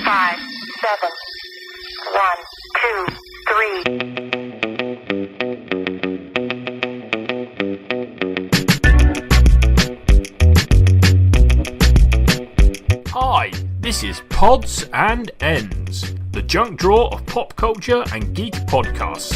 5, 7, 1, 2, 3. Hi, this is Pods and Ends, the junk drawer of pop culture and geek podcasts.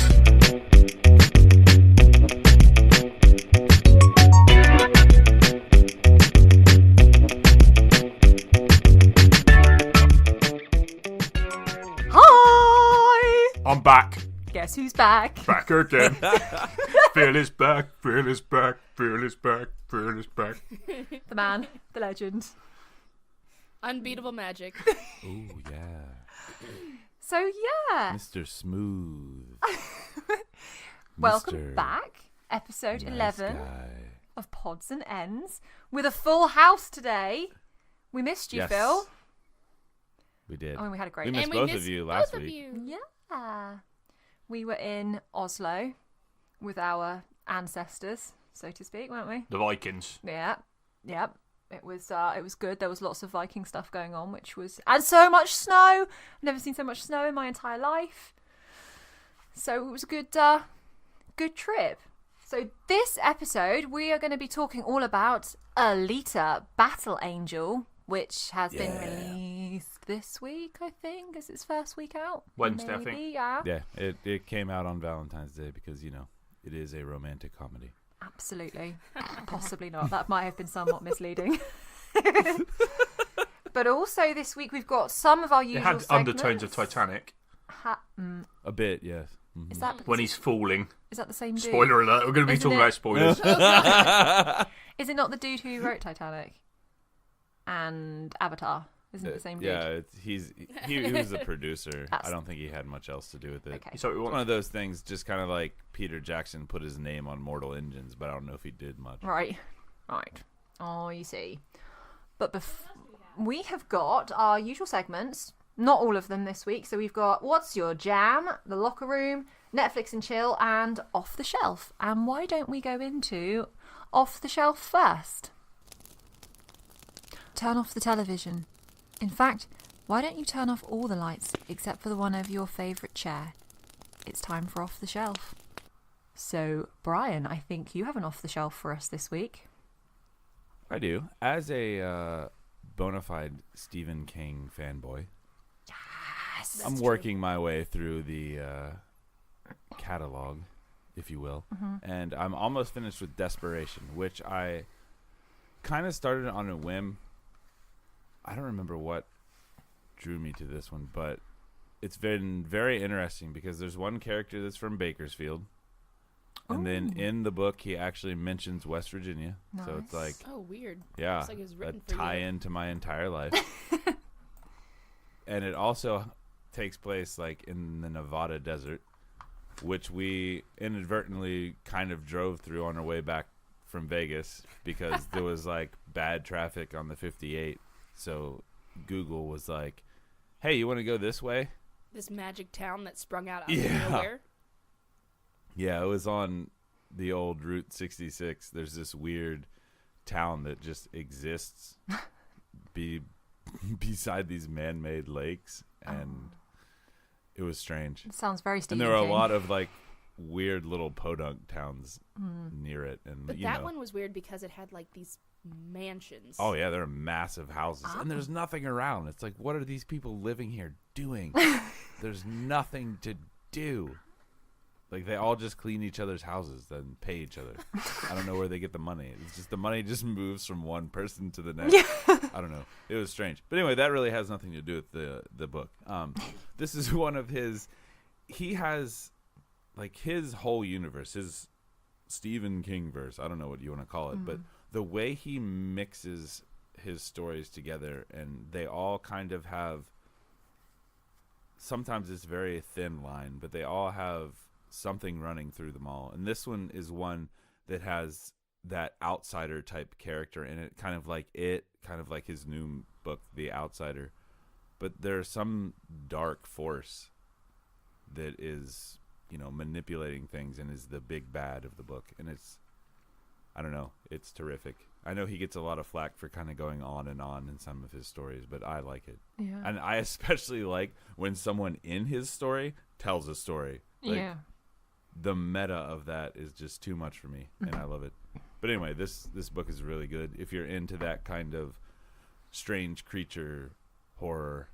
Hi! I'm back. Guess who's back? Back again. Phil is back, Phil is back, Phil is back, Phil is back. The man, the legend. Unbeatable magic. Oh, yeah. So, yeah. Mr. Smooth. Welcome Mr. back. Episode Nice 11 guy. of Pods and Ends. With a full house today. We missed you, Yes. Phil. We did. I mean, we had a great We missed And both missed of you both last of week. you. Yeah. We were in Oslo with our ancestors, so to speak, weren't we? The Vikings. Yeah. Yep. It was good. There was lots of Viking stuff going on, and so much snow. I've never seen so much snow in my entire life. So it was a good trip. So this episode we are going to be talking all about Alita, Battle Angel, which has been released this week, I think, is its first week out. Wednesday, I Maybe, think. Yeah. Yeah, it came out on Valentine's Day because, you know, it is a romantic comedy. Absolutely. Possibly not. That might have been somewhat misleading. But also this week we've got some of our It usual had segments. undertones of Titanic A bit, yes. Mhm. Is that when he's falling. is that the same dude? Spoiler alert, we're going to be Isn't talking it- about spoilers. Is it not the dude who wrote Titanic and Avatar? Isn't it the same dude? Yeah, he was a producer. I don't think he had much else to do with it. Okay. So we It's want one of those things, just kind of like Peter Jackson put his name on Mortal Engines, but I don't know if he did much. Right. Oh, you see. But we have got our usual segments. Not all of them this week. So we've got What's Your Jam, The Locker Room, Netflix and Chill, and Off the Shelf. And why don't we go into Off the Shelf first? Turn off the television. In fact, why don't you turn off all the lights except for the one over your favourite chair? It's time for Off the Shelf. So, Brian, I think you have an Off the Shelf for us this week. I do. As a bona fide Stephen King fanboy, Yes. I'm working my way through the catalog, if you will, and I'm almost finished with Desperation, which I kind of started on a whim. I don't remember what drew me to this one, but it's been very interesting because there's one character that's from Bakersfield, and then in the book he actually mentions West Virginia. So it's like, Oh, weird. yeah, It's like it was a written for you. tie-in to my entire life. And it also takes place like in the Nevada desert, which we inadvertently kind of drove through on our way back from Vegas because there was like bad traffic on the 58. So Google was like, hey, you want to go this way? This magic town that sprung out of Yeah. nowhere. Yeah, it was on the old Route 66. There's this weird town that just exists beside these man-made lakes, and it was strange. It sounds very Stephen And there were King. a lot of like weird little podunk towns near it, and But you that know. one was weird because it had like these mansions. Oh yeah, there are massive houses, and there's nothing around. It's like, what are these people living here doing? There's nothing to do. Like, they all just clean each other's houses, then pay each other. I don't know where they get the money. It's just the money just moves from one person to the next. I don't know. It was strange. But anyway, that really has nothing to do with the book. This is one of his. He has like his whole universe, his Stephen King verse. I don't know what you want to call it, but the way he mixes his stories together, and they all kind of have. Sometimes it's very thin line, but they all have something running through them all. And this one is one that has that outsider type character in it, kind of like his new book, The Outsider. But there's some dark force that is, manipulating things and is the big bad of the book. And it's, I don't know, it's terrific. I know he gets a lot of flack for kind of going on and on in some of his stories, but I like it. Yeah. And I especially like when someone in his story tells a story. Like, yeah. the meta of that is just too much for me, and I love it. But anyway, this book is really good if you're into that kind of strange creature horror.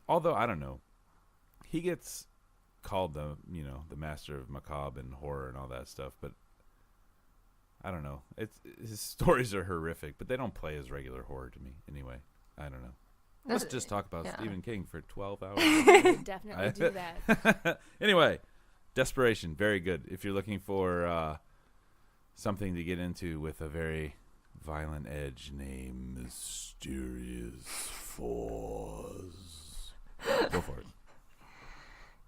Although I don't know, he gets called the master of macabre and horror and all that stuff, but I don't know. His stories are horrific, but they don't play as regular horror to me anyway. I don't know. Let's just talk about Stephen King for 12 hours. Definitely do that. Anyway, Desperation, very good. If you're looking for something to get into with a very violent edge named Mysterious Force, go for it.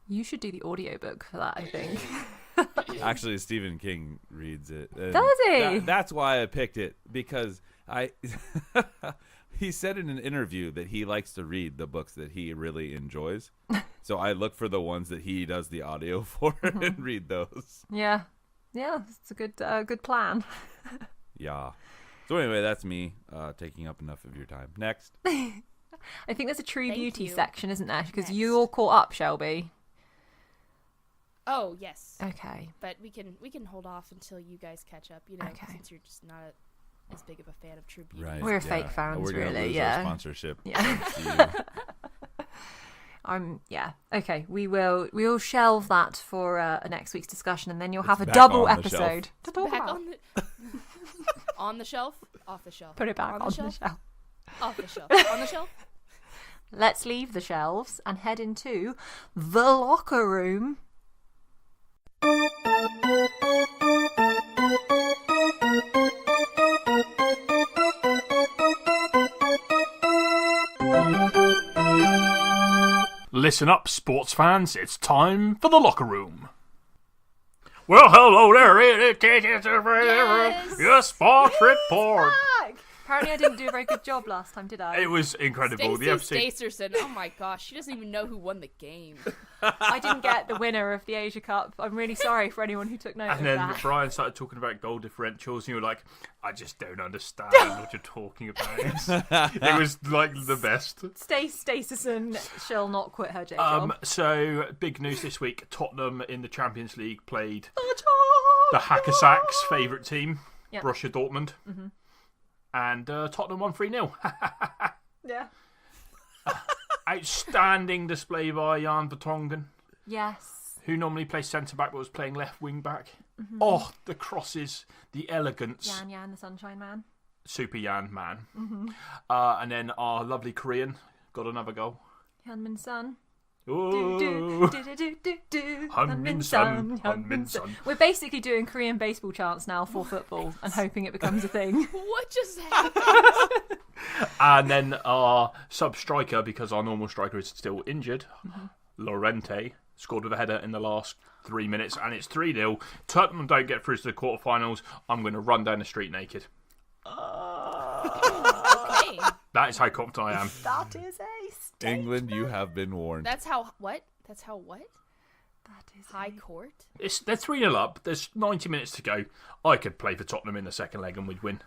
You should do the audiobook for that, I think. Actually, Stephen King reads it. Does he? That's why I picked it, because he said in an interview that he likes to read the books that he really enjoys. So I look for the ones that he does the audio for and read those. Yeah. Yeah, it's a good plan. Yeah. So anyway, that's me taking up enough of your time. Next. I think there's a True Thank Beauty you. section, isn't there? Because Next. you all caught up, Shelby. Oh, yes. Okay. But we can hold off until you guys catch up, Okay. since you're just not as big of a fan of True Beauty. Right. We're fake fans, We're gonna really, lose yeah. our sponsorship. Yeah. Thanks to you. Yeah. Okay. We will shelve that for next week's discussion, and then you'll have It's a back double on the episode to talk Back about. on the on the shelf, off the shelf. Put it back on on the shelf, shelf. off the shelf, on the shelf. Let's leave the shelves and head into the locker room. Listen up, sports fans. It's time for the locker room. Well, hello there. It is your sports report. Apparently, I didn't do a very good job last time, did I? It was incredible. The Stacey episode. Stacerson. Oh my gosh, she doesn't even know who won the game. I didn't get the winner of the Asia Cup. I'm really sorry for anyone who took note And of then that. Brian started talking about goal differentials, and you were like, I just don't understand what you're talking about. It was like the best. Staceyson shall not quit her day job. So, big news this week. Tottenham in the Champions League played the Hackersack's favourite team, Yep. Borussia Dortmund. Mm-hmm. And Tottenham won 3-0. Yeah. Outstanding display by Jan Vertonghen, Yes. who normally plays centre-back but was playing left wing-back. Oh, the crosses, the elegance. Yan, the Sunshine Man. Super Jan, man. And then our lovely Korean got another goal. Hyunmin Sun. Ooh. Hyunmin Hyunmin Sun, Hyunmin Sun. We're basically doing Korean baseball chants now for football and hoping it becomes a thing. What just happened? And then our sub-striker, because our normal striker is still injured, Lorente, scored with a header in the last 3 minutes, and it's 3-0. Tottenham don't get through to the quarterfinals. I'm going to run down the street naked. Okay. That is how confident I am. That is a statement. England, you have been warned. That's how what? That's how what? That is High court? They're 3-0 up. There's 90 minutes to go. I could play for Tottenham in the second leg and we'd win.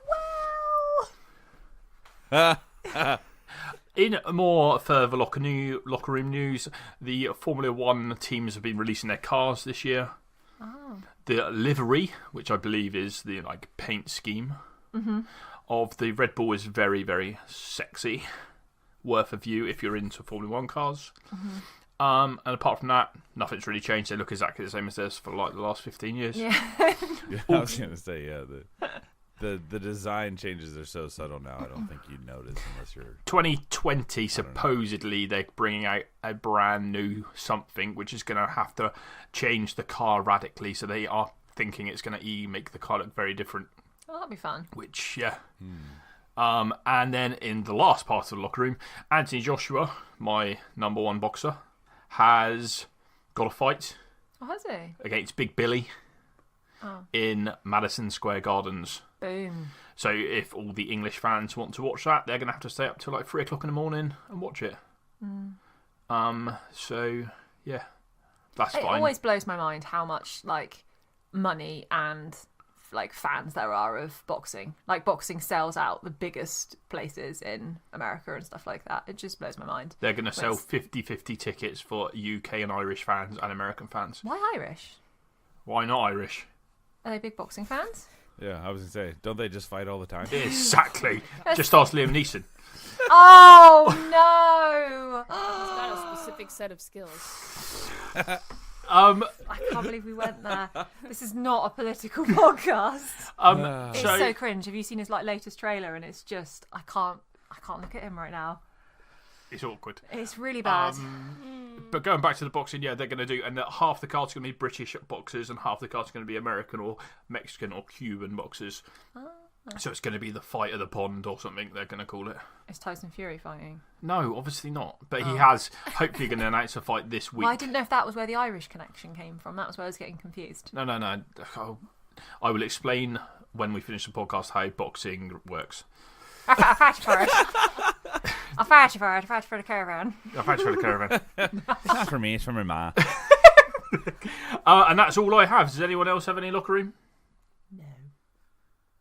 In more further locker room news, the Formula 1 teams have been releasing their cars this year. The livery, which I believe is the paint scheme of the Red Bull, is very, very sexy. Worth a view if you're into Formula 1 cars. And apart from that, nothing's really changed. They look exactly the same as this for the last 15 years. Yeah. Yeah, I was gonna say, the design changes are so subtle now. I don't think you'd notice unless you're 2020, supposedly they're bringing out a brand new something, which is going to have to change the car radically. So they are thinking it's going to make the car look very different. Oh, that'd be fun. Which, yeah. And then in the last part of the locker room, Anthony Joshua, my number one boxer, has got a fight Oh, has he? against Big Billy in Madison Square Gardens. Boom. So if all the English fans want to watch that, they're going to have to stay up till 3 o'clock in the morning and watch it. So, yeah, that's It fine. always blows my mind how much money and like fans there are of boxing. Like boxing sells out the biggest places in America and stuff like that. It just blows my mind. They're going to sell 50-50 tickets for UK and Irish fans and American fans. Why Irish? Why not Irish? Are they big boxing fans? Yeah, I was going to say, don't they just fight all the time? Exactly. Just ask Liam Neeson. Oh no! He's got a specific set of skills. I can't believe we went there. This is not a political podcast. It's so cringe. Have you seen his like latest trailer? And it's just I can't look at him right now. It's awkward. It's really bad. But going back to the boxing, yeah, they're going to do, and half the cards are going to be British boxers, and half the cards are going to be American or Mexican or Cuban boxers. So it's going to be the fight of the pond or something. They're going to call it. Is Tyson Fury fighting? No, obviously not. But he has hopefully going to announce a fight this week. Well, I didn't know if that was where the Irish connection came from. That was where I was getting confused. No. I will explain when we finish the podcast how boxing works. I'll fight you for it. I'll fight you for it. I'll fight you for the caravan. I'll fight you for the caravan. It's not for me, it's for my ma. And that's all I have. Does anyone else have any locker room?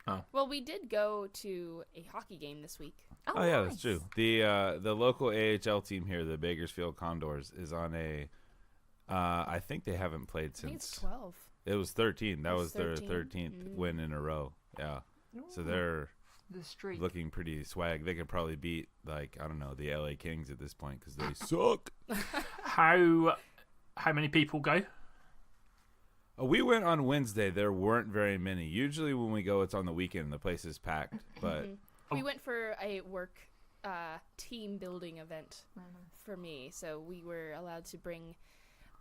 No. Well, we did go to a hockey game this week. Oh yeah, nice. that's true. The local AHL team here, the Bakersfield Condors, is on a. I think they haven't played I think it's since 12. it was 13. That It was was their 13. 13th win in a row. Yeah, so they're The street. looking pretty swag. They could probably beat like I don't know the LA Kings at this point because they suck. How many people go? We went on Wednesday. There weren't very many. Usually when we go, it's on the weekend. The place is packed. But We went for a work team building event for me. So we were allowed to bring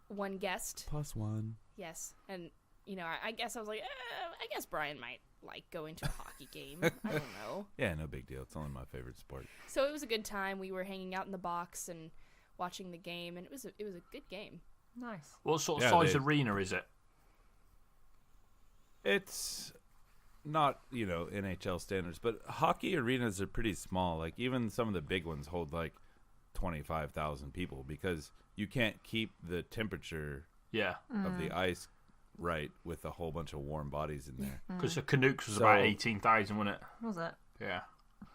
one guest. +1. Yes. And, you know, I guess I was like, I guess Brian might like going to a hockey game. I don't know. Yeah, no big deal. It's only my favorite sport. So it was a good time. We were hanging out in the box and watching the game. And it was a good game. Nice. What sort of Yeah, size they- arena is it? It's not, NHL standards, but hockey arenas are pretty small. Like, even some of the big ones hold, like, 25,000 people because you can't keep the temperature Yeah. of the ice right with a whole bunch of warm bodies in there. Because the Canucks was So- about 18,000, wasn't it? Was it? Yeah.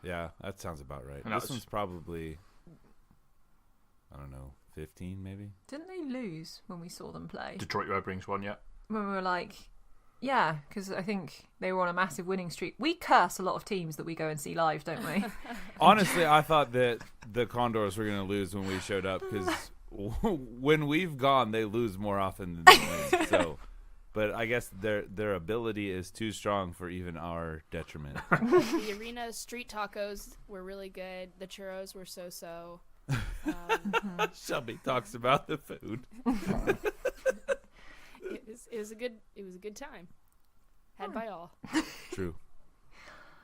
Yeah, that sounds about right. And This that's- one's probably, I don't know, 15 maybe? Didn't they lose when we saw them play? Detroit Red Wings won, yeah. When we were like, yeah, because I think they were on a massive winning streak. We curse a lot of teams that we go and see live, don't we? Honestly, I thought that the Condors were going to lose when we showed up because when we've gone, they lose more often than they win. So, but I guess their ability is too strong for even our detriment. The arena street tacos were really good. The churros were so-so. Shelby talks about the food. It was a good time. Had by all. True.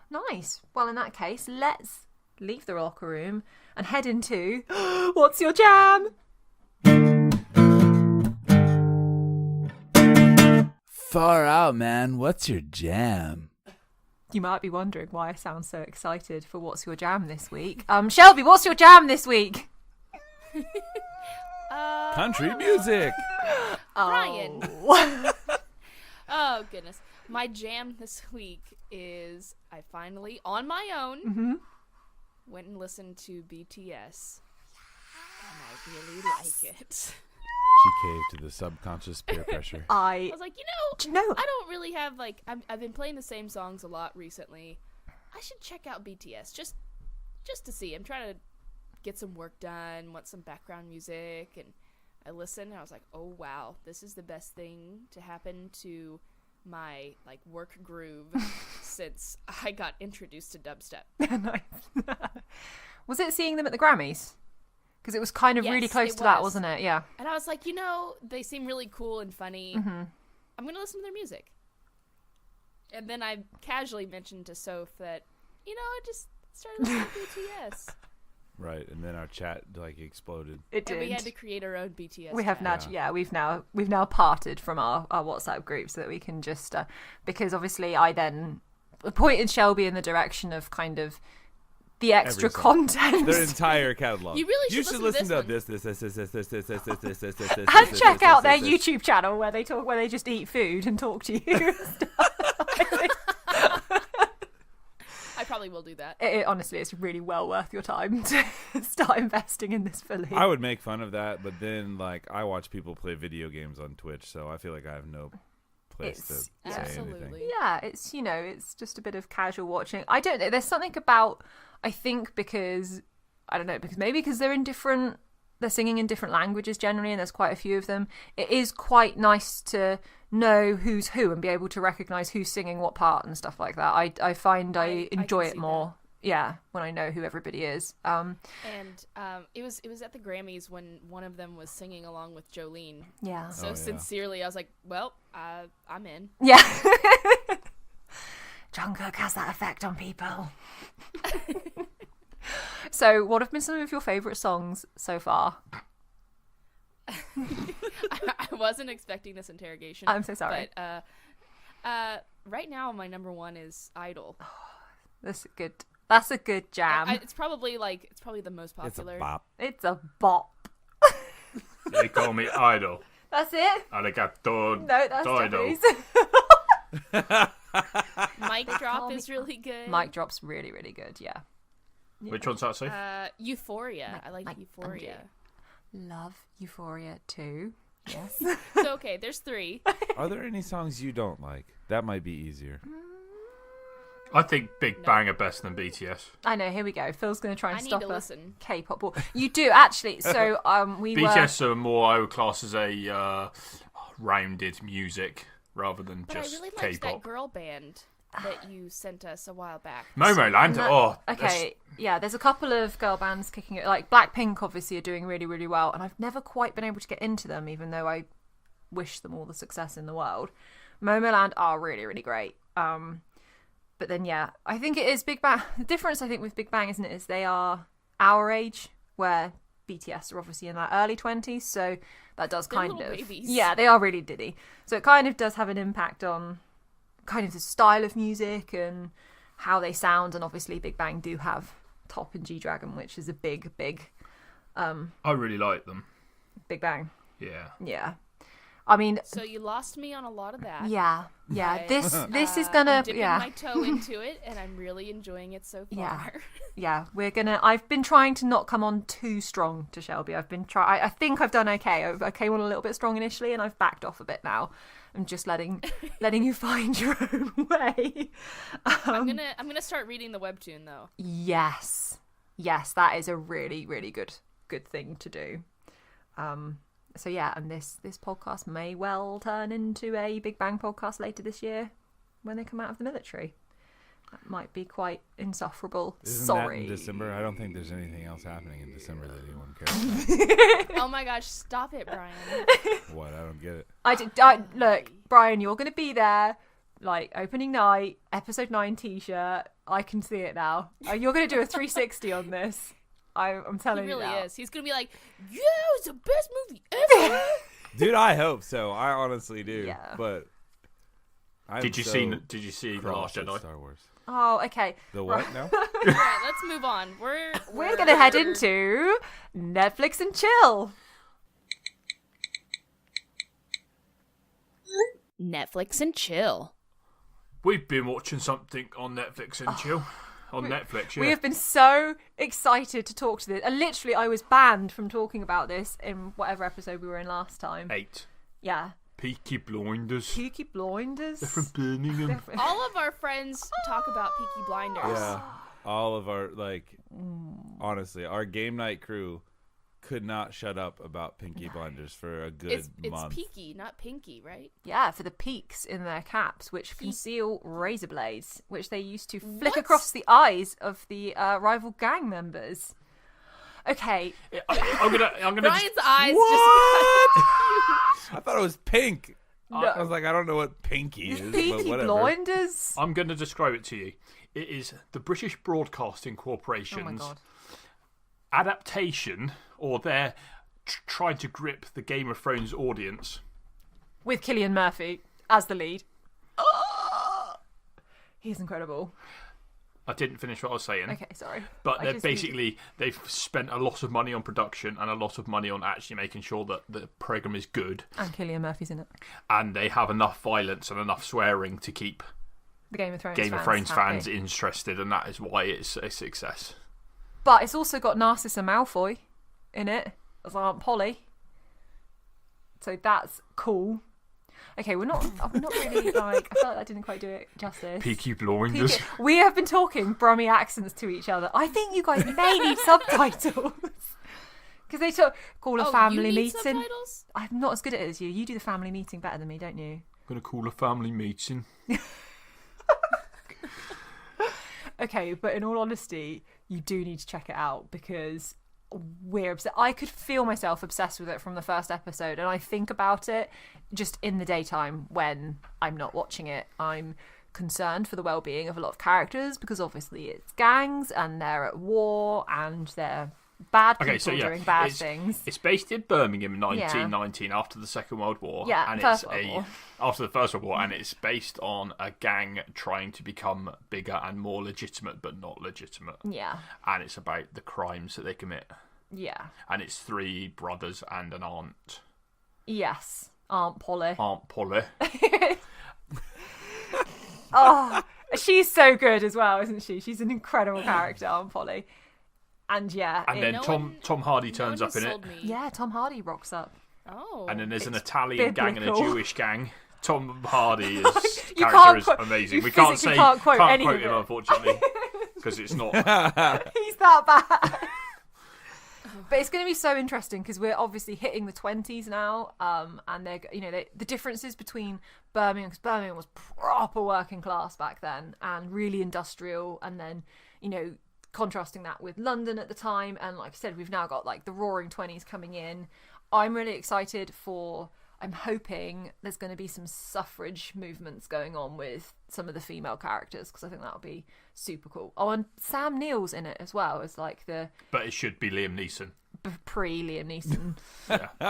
Nice. Well, in that case, let's leave the locker room and head into What's Your Jam? Far out, man. What's your jam? You might be wondering why I sound so excited for What's Your Jam this week. Shelby, what's your jam this week? Country music. Brian. Oh. Oh, goodness. My jam this week is I finally, on my own, went and listened to BTS. And I really like it. She caved to the subconscious peer pressure. I was like, No. I don't really have, like, I've been playing the same songs a lot recently. I should check out BTS just to see. I'm trying to get some work done, want some background music, and I listened, and I was like, oh, wow, this is the best thing to happen to my, like, work groove since I got introduced to dubstep. Nice. Was it seeing them at the Grammys? Because it was kind of really Yes, close it to that, was. wasn't it? Yeah. And I was like, they seem really cool and funny. I'm going to listen to their music. And then I casually mentioned to Soph that, I just started listening to BTS. Right, and then our chat like exploded. It did. And we had to create our own BTS We have chat. now, we've now parted from our WhatsApp group so that we can just because obviously I then pointed Shelby in the direction of kind of the extra Every song. content. Their entire catalog. You really should listen to this. And check out their YouTube channel where they just eat food and talk to you. I probably will do that. Honestly, it's really well worth your time to start investing in this fully. I would make fun of that, but then like I watch people play video games on Twitch, so I feel like I have no place to say anything. Absolutely. Yeah, it's it's just a bit of casual watching. I don't know. There's something about, I think because maybe because they're singing in different languages generally, and there's quite a few of them. It is quite nice to know who's who and be able to recognise who's singing what part and stuff like that. I find I enjoy it more. Yeah, when I know who everybody is. And it was at the Grammys when one of them was singing along with Jolene. Yeah. So sincerely, I was like, well, I'm in. Yeah. Jungkook has that effect on people. So, what have been some of your favourite songs so far? I wasn't expecting this interrogation. I'm so sorry. But right now, my number one is Idol. That's a good jam. It's probably the most popular. It's a bop. It's a bop. They call me Idol. That's it? Arigato. No, that's Idol. Japanese. Mic Drop is really good. Mic Drop's really, really good, yeah. Which one's that, say? Euphoria. I like Euphoria. Love Euphoria too. Yes. So, okay, there's 3. Are there any songs you don't like? That might be easier. I think Big Bang are better than BTS. I know, here we go. Phil's going to try and I need stop to a listen. K-pop ball. You do, actually. So, BTS are more, I would class as a rounded music rather than But just I really liked that K-pop. girl band that you sent us a while back. Momoland. Okay, yeah, there's a couple of girl bands kicking it. Like Blackpink, obviously, are doing really, really well, and I've never quite been able to get into them, even though I wish them all the success in the world. Momoland are really, really great. But then, yeah, I think it is Big Bang. The difference, I think, with Big Bang, isn't it, is they are our age, where BTS are obviously in their early 20s, so that does They're kind little of... babies. Yeah, they are really diddy. So it kind of does have an impact on kind of the style of music and how they sound, and obviously Big Bang do have Top and G-Dragon, which is a big I really like them. Big Bang. Yeah. I mean, So you lost me on a lot of that. yeah. But, This is gonna I'm dipping yeah. my toe into it, and I'm really enjoying it so far. Yeah, I've been trying to not come on too strong to Shelby. I've been I think I've done okay. I came on a little bit strong initially, and I've backed off a bit now. I'm just letting you find your own way. I'm gonna start reading the webtoon though. Yes, that is a really, really good thing to do. So yeah, and this podcast may well turn into a Big Bang podcast later this year when they come out of the military. That might be quite insufferable. Isn't Sorry. that in December? I don't think there's anything else happening in December that anyone cares about. Oh my gosh, stop it, Brian. What? I don't get it. I look, Brian, you're going to be there, like opening night, episode 9 T-shirt. I can see it now. You're going to do a 360 on this. I'm telling He you really now. is. He's gonna be like, "Yeah, it's the best movie ever." Dude, I hope so. I honestly do. Yeah. But Did you see The Last Jedi? Star Wars. Oh, okay. The what now? Alright, let's move on. We're going to head into Netflix and chill. Netflix and chill. We've been watching something on Netflix and chill. On Netflix, yeah. We have been so excited to talk to this. And literally, I was banned from talking about this in whatever episode we were in last time. 8. Yeah. Peaky Blinders. Peaky Blinders. They're from Birmingham. All of our friends talk about Peaky Blinders. Yeah. All of our, honestly, our game night crew could not shut up about Peaky Blinders for a good It's month. Peaky, not Pinky, right? Yeah, for the peaks in their caps, which conceal razor blades, which they used to flick What? across the eyes of the rival gang members. Okay. I'm gonna Brian's just, eyes I thought it was pink. No. I was like, I don't know what pinky is, but Peaky whatever. Blinders. I'm going to describe it to you. It is the British Broadcasting Oh my Corporation's god. adaptation, or they're trying to grip the Game of Thrones audience. With Cillian Murphy as the lead. He's incredible. I didn't finish what I was saying. Okay, sorry. But I they're just need to- basically, they've spent a lot of money on production and a lot of money on actually making sure that the programme is good. And Cillian Murphy's in it. And they have enough violence and enough swearing to keep the Game of Thrones fans happy. interested, and that is why it's a success. But it's also got Narcissa Malfoy in it as Aunt Polly, so that's cool. Okay, I'm not really like. I felt like I didn't quite do it justice. Peaky Blinders. We have been talking Brummie accents to each other. I think you guys may need subtitles. Because they call a family you need meeting. Subtitles? I'm not as good at it as you. You do the family meeting better than me, don't you? I'm gonna call a family meeting. Okay, but in all honesty, you do need to check it out because we're obsessed. I could feel myself obsessed with it from the first episode, and I think about it just in the daytime when I'm not watching it. I'm concerned for the well-being of a lot of characters because obviously it's gangs and they're at war and they're bad people doing bad things. It's based in Birmingham in 1919 after the Second World War. Yeah, and First it's World War. after the First World War, and it's based on a gang trying to become bigger and more legitimate, but not legitimate. Yeah. And it's about the crimes that they commit. Yeah. And it's 3 brothers and an aunt. Yes. Aunt Polly. Aunt Polly. Oh, she's so good as well, isn't she? She's an incredible character, Aunt Polly. And yeah. And then Tom Hardy turns up in it. Yeah, Tom Hardy rocks up. Oh. And then there's an Italian gang and a biblical. Jewish gang. Tom Hardy's You character can't is quote- amazing. you We can't physically say can't quote any quote of him, it. unfortunately, because it's not. He's that bad. But it's going to be so interesting because we're obviously hitting the 20s now, and they're the differences between Birmingham, because Birmingham was proper working class back then and really industrial, and then contrasting that with London at the time, and like I said, we've now got like the Roaring 20s coming in. I'm really excited for. I'm hoping there's going to be some suffrage movements going on with some of the female characters because I think that'll be super cool. Oh, and Sam Neill's in it as well as like the But it should be Liam Neeson. pre Liam Neeson.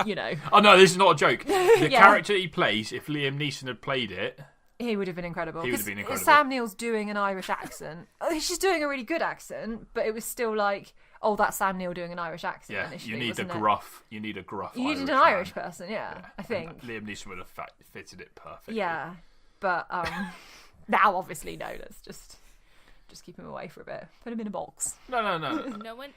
Yeah. Oh no, this is not a joke. The Yeah. character he plays, if Liam Neeson had played it, He would have been incredible. He would have been 'Cause incredible. Sam Neill's doing an Irish accent. She's doing a really good accent, but it was still like, oh, that's Sam Neill doing an Irish accent. yeah, initially, you need a wasn't it? gruff. You need a gruff. You needed an man. Irish person, yeah. I think. And Liam Neeson would have fitted it perfectly. Yeah, but now obviously no. Let's just keep him away for a bit. Put him in a box. No. No one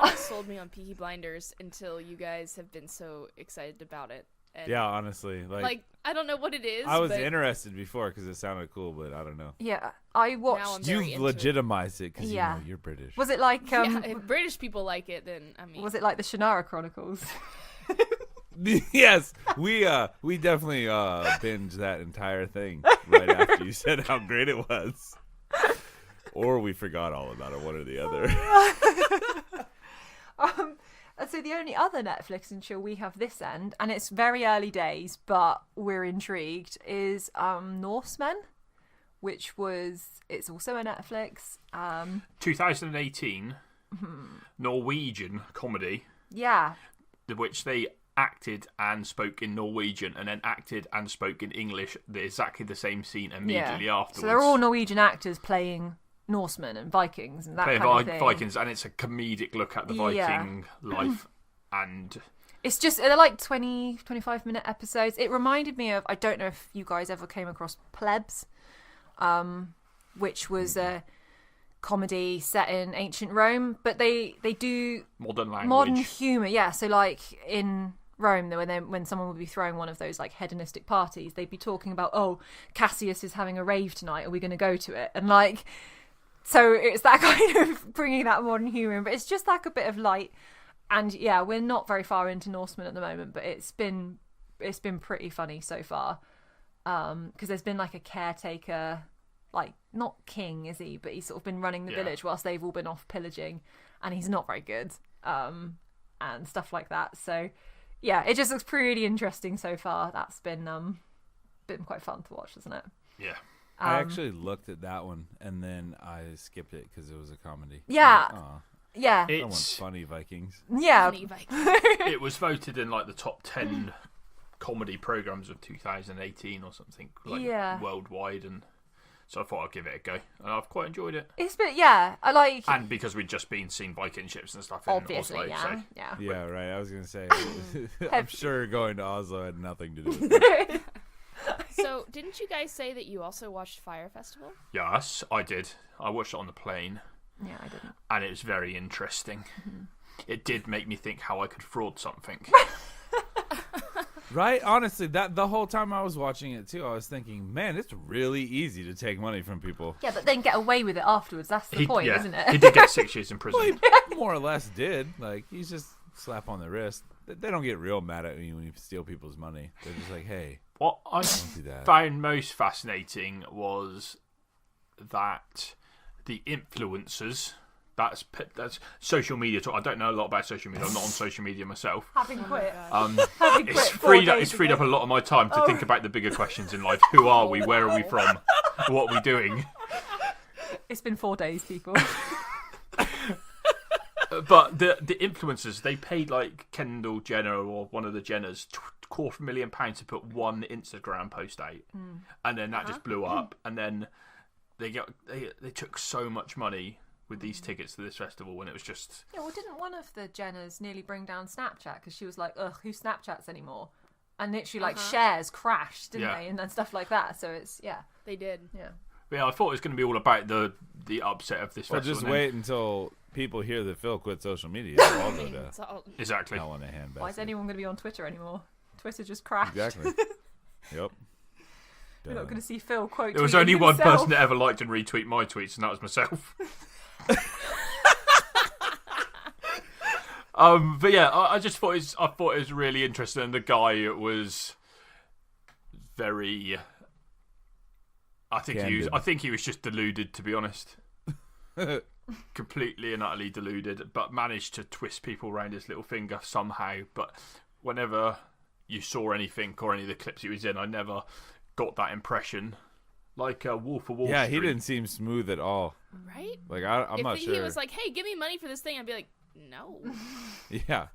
has sold me on Peaky Blinders until you guys have been so excited about it. And Yeah, honestly, like I don't know what it is. I was but interested before because it sounded cool, but I don't know. Yeah, I now I'm watched. very You've into legitimized it because Yeah. you're British. Was it like Yeah, if British people like it, then I mean, was it like the Shannara Chronicles? Yes, we definitely binged that entire thing right after you said how great it was, or we forgot all about it, one or the other. And so the only other Netflix and chill we have this end, and it's very early days, but we're intrigued, is Norsemen, which it's also a Netflix. 2018 Norwegian comedy, Yeah, which they acted and spoke in Norwegian and then acted and spoke in English. Exactly the same scene immediately afterwards. So they're all Norwegian actors playing Norsemen and Vikings and that Playing kind of thing. Vikings, and it's a comedic look at the Viking life. And It's just, they're like 20, 25-minute episodes. It reminded me of, I don't know if you guys ever came across Plebs, which was a comedy set in ancient Rome, but they do modern language. modern humour, yeah. So like in Rome, when someone would be throwing one of those like hedonistic parties, they'd be talking about, oh, Cassius is having a rave tonight, are we going to go to it? And like, so it's that kind of bringing that modern humour in, but it's just like a bit of light. And yeah, we're not very far into Norsemen at the moment, but it's been pretty funny so far. Because there's been like a caretaker, like not king, is he? But he's sort of been running the village whilst they've all been off pillaging, and he's not very good. And stuff like that. So yeah, it just looks pretty interesting so far. That's been quite fun to watch, isn't it? Yeah. I actually looked at that one and then I skipped it because it was a comedy. Yeah. I'm like, aw, Yeah. I want funny Vikings. Yeah. funny Viking. It was voted in like the top 10 comedy programs of 2018 or something, like worldwide, and so I thought I'd give it a go, and I've quite enjoyed it. It's been, yeah, I like. And because we'd just been seeing Viking ships and stuff in Obviously, Oslo, yeah, so yeah. Yeah, right. I was gonna say, I'm Have- sure going to Oslo had nothing to do with it. So, didn't you guys say that you also watched Fire Festival? Yes, I did. I watched it on the plane, Yeah, I didn't. and it was very interesting. It did make me think how I could fraud something. Right? Honestly, that the whole time I was watching it too, I was thinking, man, it's really easy to take money from people. Yeah, but then get away with it afterwards. That's the point, isn't it? He did get 6 years in prison. Well, he more or less did. Like, he's just slap on the wrist. They don't get real mad at you when you steal people's money. They're just like, hey, What I don't do that. found most fascinating was that the influencers, that's social media talk. I don't know a lot about social media. I'm not on social media myself. Having quit. It's quit 4 freed up. days It's freed ago. up a lot of my time to think about the bigger questions in life. Who are we? Where are we from? What are we doing? It's been 4 days, people. But the influencers, they paid like Kendall Jenner or one of the Jenners £250,000 to put one Instagram post out, and then that just blew up. And then they took so much money with these tickets to this festival when it was just Yeah, well, didn't one of the Jenners nearly bring down Snapchat because she was like, ugh, who Snapchats anymore? And literally, like, shares crashed, didn't Yeah. they? And stuff like that. So it's, They did. yeah. yeah. I thought it was going to be all about the upset of this Well, festival. just and then- wait until people hear that Phil quit social media. They'll all go to It's all- Exactly. hell in a handbasket. Why is anyone going to be on Twitter anymore? Twitter just crashed. Exactly. Yep. We're not going to see Phil quote. There was tweeting only one himself. person that ever liked and retweeted my tweets, and that was myself. But yeah, I just thought it was really interesting. And the guy was very. I think he was just deluded, to be honest. Completely and utterly deluded, but managed to twist people around his little finger somehow. But whenever you saw anything or any of the clips he was in, I never got that impression. Like Wolf of Wall Yeah, Street. he didn't seem smooth at all. right? Like, I'm If not he sure. was like, hey, give me money for this thing, I'd be like, no. Yeah.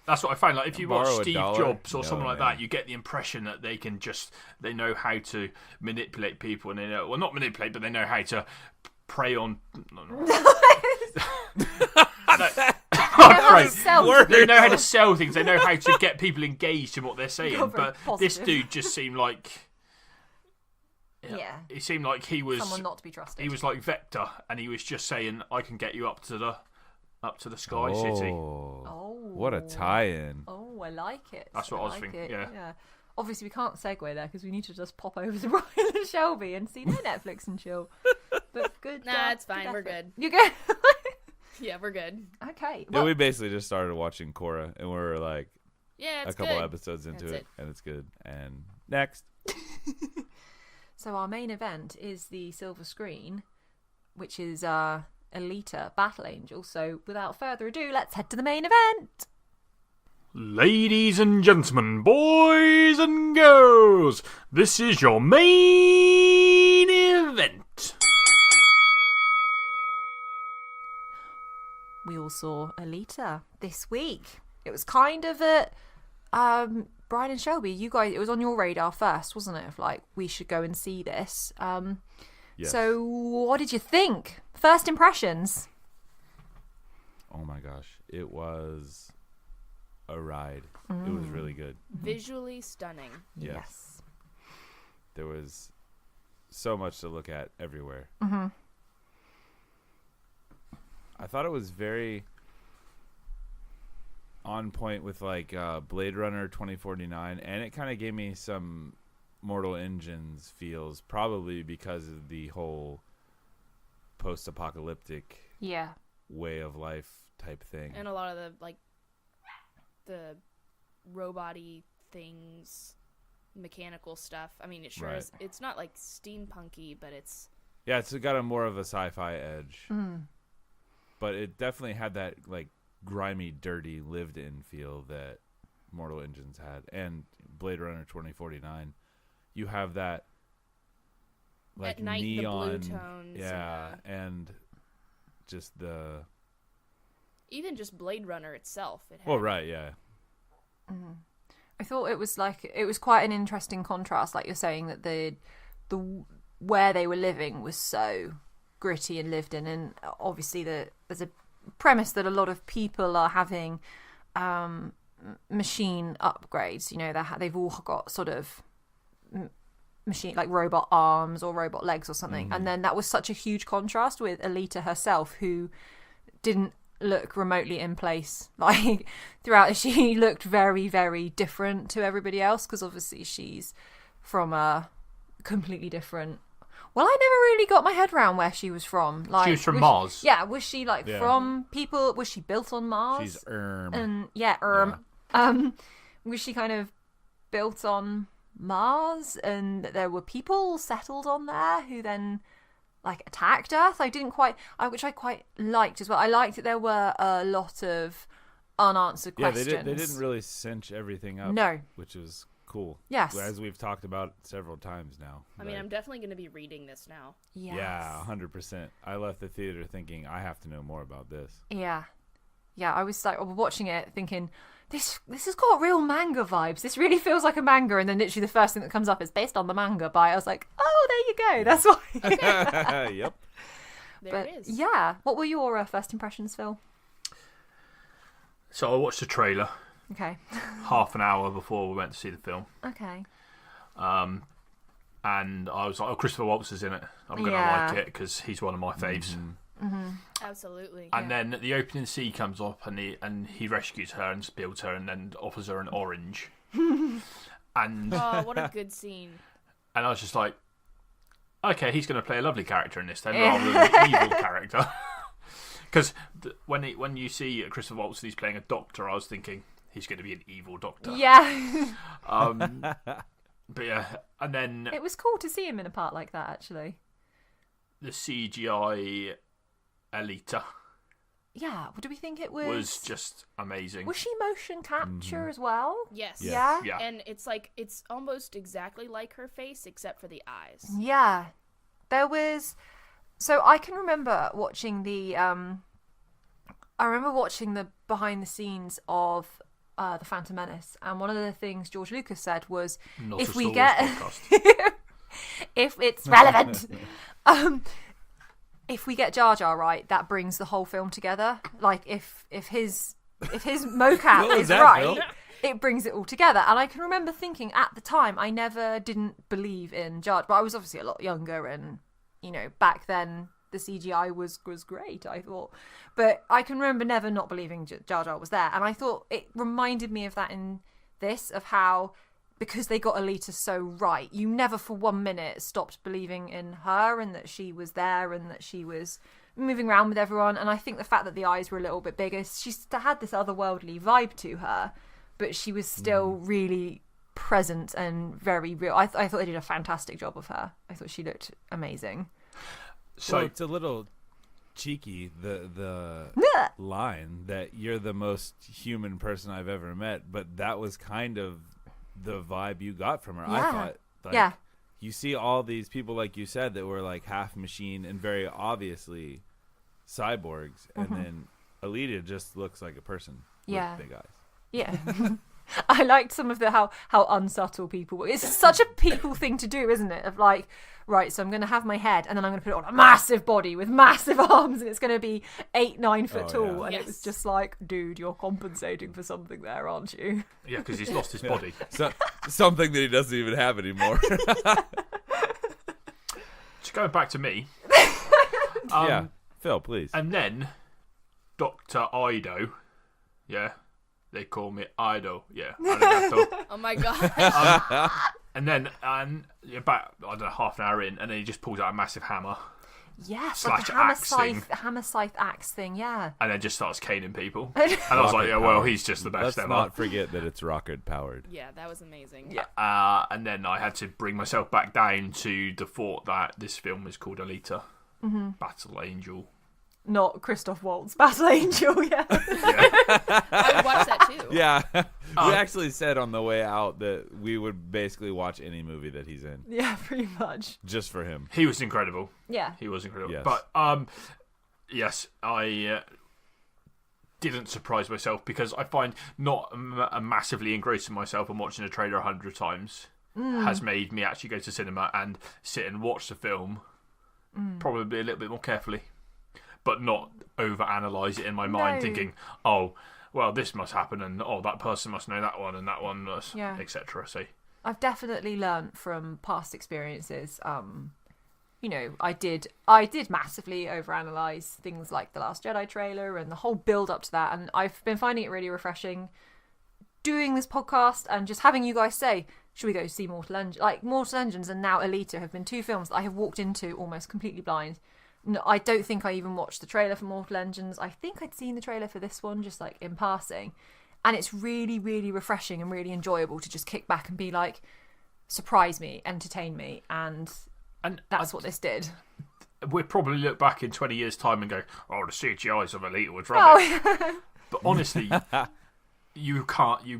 That's what I found. Like if you watch Borrow Steve $1? Jobs or No, someone like man. that, you get the impression that they know how to manipulate people, and they know, well, not manipulate, but they know how to prey on. They know how to sell things. They know how to get people engaged in what they're saying. You're very But this positive. dude just seemed like. Yeah. It seemed like he was. Someone not to be trusted. He was like Vector, and he was just saying, "I can get you up to the Sky City." Oh. What a tie-in. Oh, I like it. That's what I was like thinking, it, yeah. Obviously, we can't segue there because we need to just pop over to Ryan and Shelby and see their Netflix and chill. But good. Nah, it's fine. good We're effort. good. You're good. Yeah, we're good. Okay. Yeah, Well, we basically just started watching Korra, and we're like Yeah, it's a couple good. episodes into That's it, it. and it's good. And next. so our main event is the silver screen, which is Alita Battle Angel. So without further ado, let's head to the main event. Ladies and gentlemen, boys and girls, this is your main event. We all saw Alita this week. It was kind of a Brian and Shelby, you guys, it was on your radar first, wasn't it? Of like, we should go and see this. Yes. So what did you think? First impressions. Oh my gosh, it was a ride. It was really good. Visually stunning. Yes. There was so much to look at everywhere. I thought it was very on point with like Blade Runner 2049, and it kind of gave me some Mortal Engines feels, probably because of the whole post-apocalyptic Yeah. way of life type thing. And a lot of the robot-y things, mechanical stuff. I mean, it sure Right. is. It's not like steampunky, but it's Yeah, it's got a more of a sci-fi edge. But it definitely had that like grimy, dirty, lived-in feel that Mortal Engines had, and Blade Runner 2049. You have that like at night neon, the blue tones. yeah, and just the even just Blade Runner itself. It had, well, right, yeah, I thought it was quite an interesting contrast, like you're saying, that the where they were living was so gritty and lived in, and obviously there's a premise that a lot of people are having machine upgrades. You know, they've all got sort of machine, like robot arms or robot legs or something. And then that was such a huge contrast with Alita herself, who didn't look remotely in place. Like throughout, she looked very, very different to everybody else, because obviously she's from a completely different. Well, I never really got my head around where she was from. Like, She was from Mars. Yeah, was she like Yeah. from people? Was she built on Mars? She's And was she kind of built on Mars, and there were people settled on there who then like attacked Earth? Which I quite liked as well. I liked that there were a lot of unanswered questions. They didn't really cinch everything up. No. Which was cool. Yes. As we've talked about several times now. I mean, I'm definitely going to be reading this now. Yes. Yeah, 100%. I left the theater thinking I have to know more about this. Yeah. I was like watching it thinking, this has got real manga vibes. This really feels like a manga. And then literally the first thing that comes up is based on the manga by. I was like, oh, there you go. That's why. Yep. There it is. Yeah. What were your first impressions, Phil? So I watched the trailer Okay. half an hour before we went to see the film. Okay. And I was like, oh, Christopher Waltz is in it. I'm going to Yeah. like it because he's one of my faves. Absolutely. And then the opening scene comes up and he rescues her and builds her and then offers her an orange. and Oh, what a good scene. I was just like, okay, he's going to play a lovely character in this then, rather than an evil character. Because when you see Christopher Waltz and he's playing a doctor, I was thinking he's going to be an evil doctor. Yeah. But yeah, and then It was cool to see him in a part like that, actually. the CGI Alita Yeah. What do we think it was? was just amazing. Was she motion capture as well? Yes. Yeah. Yeah. And it's almost exactly like her face except for the eyes. Yeah. There was. So I can remember watching the. I remember watching the behind the scenes of the Phantom Menace, and one of the things George Lucas said was, Not if a we Star get, Wars podcast. if it's relevant, if we get Jar Jar right, that brings the whole film together. Like if his mocap What was is that, right, Phil? it brings it all together. And I can remember thinking at the time, I never didn't believe in Jar, but I was obviously a lot younger, and back then the CGI was great, I thought. But I can remember never not believing Jar Jar was there. And I thought it reminded me of that in this, of how, because they got Alita so right, you never for 1 minute stopped believing in her and that she was there and that she was moving around with everyone. And I think the fact that the eyes were a little bit bigger, she had this otherworldly vibe to her, but she was still really present and very real. I thought they did a fantastic job of her. I thought she looked amazing. So Well, it's a little cheeky, the line that you're the most human person I've ever met, but that was kind of the vibe you got from her. I Yeah. thought, like, Yeah. you see all these people, like you said, that were like half machine and very obviously cyborgs, and then Alita just looks like a person Yeah. with big eyes. Yeah. I liked some of the how unsubtle people were. It's such a people thing to do, isn't it? Of like, right, so I'm going to have my head and then I'm going to put it on a massive body with massive arms, and it's going to be 8-9 foot Oh, tall. yeah. And it Yes. was just like, dude, you're compensating for something there, aren't you? yeah, because he's lost his body. So something that he doesn't even have anymore. Just going back to me, Yeah, Phil, please. and then Dr. Ido, yeah, they call me Ido, yeah, arigato. Oh my god. And then about, I don't know, half an hour in, and then he just pulls out a massive hammer Yes, Slash like axe thing. the hammer scythe axe thing, yeah. and then just starts caning people. And I was like, yeah, well, he's just the best Let's ever. not forget that it's rocket powered. Yeah, that was amazing. Yeah. And then I had to bring myself back down to the thought that this film is called Alita, Battle Angel. Not Christoph Waltz, Battle Angel, yeah. I would watch that too. Yeah, we actually said on the way out that we would basically watch any movie that he's in Yeah, pretty much. just for him. He was incredible. Yeah. He was incredible. Yes. But yes, I didn't surprise myself because I find not massively engrossing myself and watching a trailer 100 times has made me actually go to cinema and sit and watch the film probably a little bit more carefully, but not over-analyse it in my mind, No. thinking, oh, well, this must happen, and oh, that person must know that one, and that one must, Yeah. etc. So I've definitely learnt from past experiences. I did massively overanalyze things like the Last Jedi trailer and the whole build up to that, and I've been finding it really refreshing doing this podcast and just having you guys say, should we go see Mortal Engines? Like, Mortal Engines and now Alita have been two films that I have walked into almost completely blind. No, I don't think I even watched the trailer for Mortal Engines. I think I'd seen the trailer for this one just like in passing, and it's really, really refreshing and really enjoyable to just kick back and be like, surprise me, entertain me, and that's what this did. We'll probably look back in 20 years' time and go, oh, the CGIs of Alita was rubbish. But honestly, you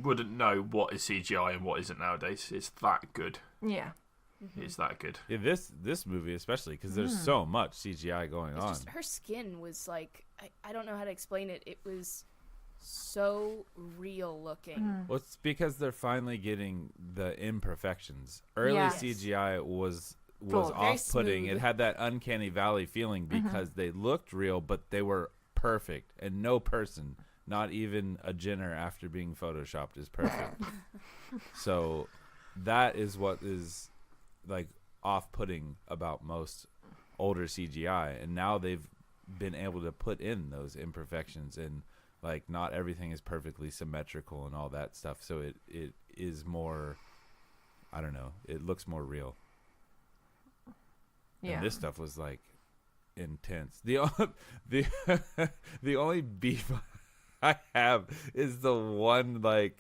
wouldn't know what is CGI and what isn't nowadays. It's that good. Yeah. It's that good. Yeah, this movie especially, because there's so much CGI going on. Just, her skin was like, I don't know how to explain it. It was so real looking. Well, it's because they're finally getting the imperfections. Early Yes. CGI was Very off-putting. smooth. It had that uncanny valley feeling because they looked real, but they were perfect, and no person, not even a Jenner after being photoshopped, is perfect. So that is what is like off-putting about most older CGI, and now they've been able to put in those imperfections, and like not everything is perfectly symmetrical and all that stuff, so it is more, I don't know, it looks more real. Yeah. And this stuff was like intense. The only beef I have is the one, like,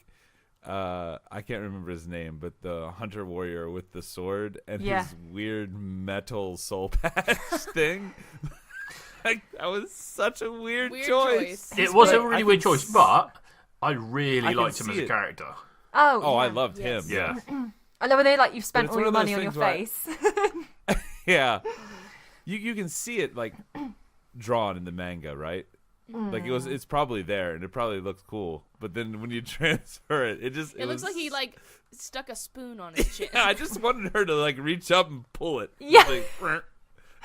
I can't remember his name, but the hunter warrior with the sword and his weird metal soul patch thing. Like, that was such a weird choice. It was a really weird choice, but I really liked him as a it. character. Oh, I yeah. loved him. Yeah. I love when they like, you've spent it's all one your of those money on your things face. Yeah. You can see it like drawn in the manga, right? Like it's probably there and it probably looks cool, but then when you transfer it, it Looks like he like stuck a spoon on his chin. Yeah, I just wanted her to like reach up and pull it. Yeah. Like,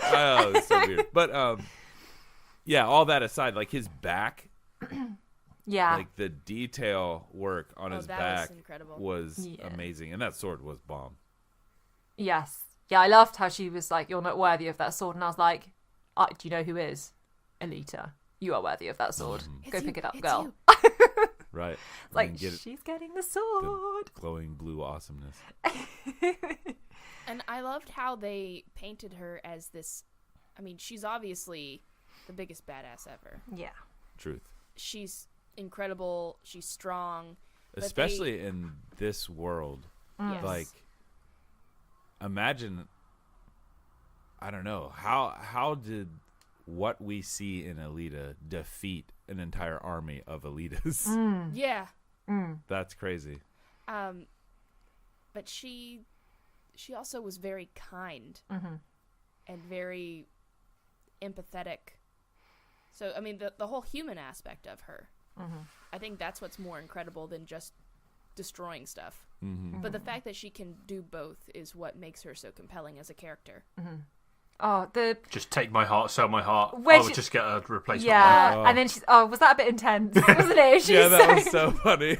oh, it's so weird. But yeah, all that aside, like his back, Yeah. like the detail work on his that back was incredible. was amazing, and that sword was bomb. Yes. Yeah, I loved how she was like, you're not worthy of that sword. And I was like, do you know who is? Alita. You are worthy of that sword. Go pick it up, girl. Right. Like, Get she's getting the sword. glowing blue awesomeness. And I loved how they painted her as this. I mean, she's obviously the biggest badass ever. Yeah. Truth. She's incredible. She's strong. but Especially in this world. Yes. Like, imagine, I don't know, how did what we see in Alita defeat an entire army of Alitas? Yeah. That's crazy. But she also was very kind and very empathetic. So, I mean, the whole human aspect of her, I think that's what's more incredible than just destroying stuff. But the fact that she can do both is what makes her so compelling as a character. Oh, Just take my heart, sell my heart. When I would she- just get a replacement. yeah. one. And then she's, was that a bit intense? Wasn't it? She's Yeah, that was so funny.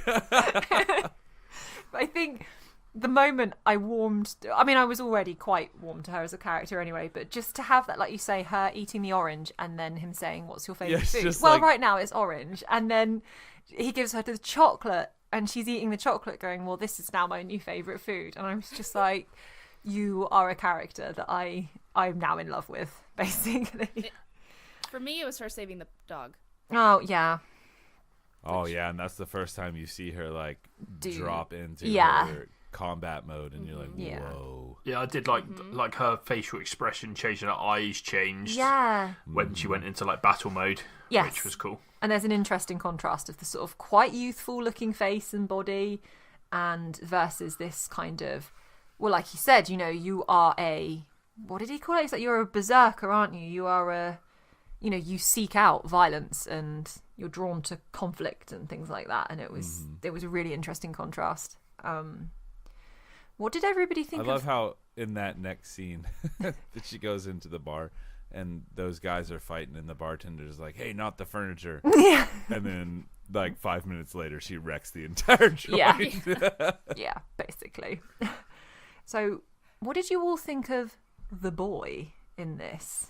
I think the moment I warmed, I mean, I was already quite warm to her as a character anyway, but just to have that, like you say, her eating the orange and then him saying, what's your favourite Yes, food? just Well, like- right now it's orange. And then he gives her the chocolate and she's eating the chocolate going, well, this is now my new favourite food. And I was just like, you are a character that I'm now in love with, basically. For me, it was her saving the dog. Oh, yeah. Oh yeah, and that's the first time you see her like drop into Yeah. her combat mode, and you're like, Yeah. whoa. Yeah, I did like her facial expression changed and her eyes changed Yeah. when she went into like battle mode, Yes. which was cool. And there's an interesting contrast of the sort of quite youthful looking face and body and versus this kind of, well, like he said, you know, you are what did he call it? He's like, you're a berserker, aren't you? You are you seek out violence and you're drawn to conflict and things like that. And it was a really interesting contrast. What did everybody think I of? love how in that next scene that she goes into the bar and those guys are fighting and the bartender's like, hey, not the furniture. Yeah. And then like 5 minutes later, she wrecks the entire joint. Yeah. Yeah, basically. So, what did you all think of the boy in this?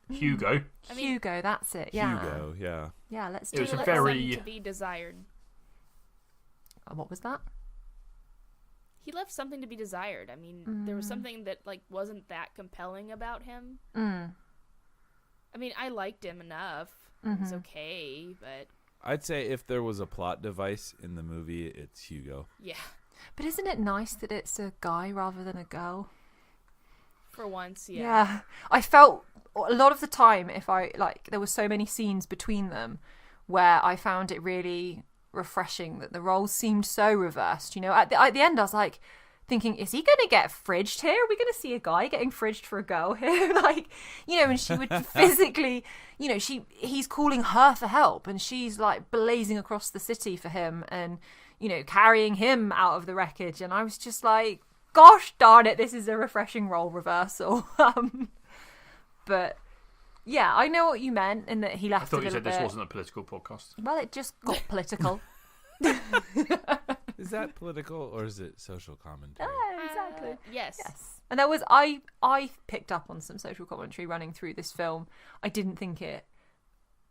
Hugo. I mean, Hugo, that's it. Yeah. Hugo, yeah. Yeah, let's It do was it. a left very- something to be desired. What was that? He left something to be desired. I mean, there was something that like wasn't that compelling about him. Mm. I mean, I liked him enough. It's okay, but I'd say if there was a plot device in the movie, it's Hugo. yeah, But isn't it nice that it's a guy rather than a girl? for once, yeah. Yeah. I felt a lot of the time there were so many scenes between them where I found it really refreshing that the roles seemed so reversed. You know, at the end I was like thinking, is he going to get fridged here? Are we going to see a guy getting fridged for a girl here? Like, you know, and she would physically, you know, he's calling her for help and she's like blazing across the city for him and, you know, carrying him out of the wreckage. And I was just like, gosh darn it, this is a refreshing role reversal. But yeah, I know what you meant in that he left I thought a you little said this bit. wasn't a political podcast. Well, it just got political. Is that political or is it social commentary? Yeah, exactly. Yes. Yes. And there was I picked up on some social commentary running through this film. I didn't think it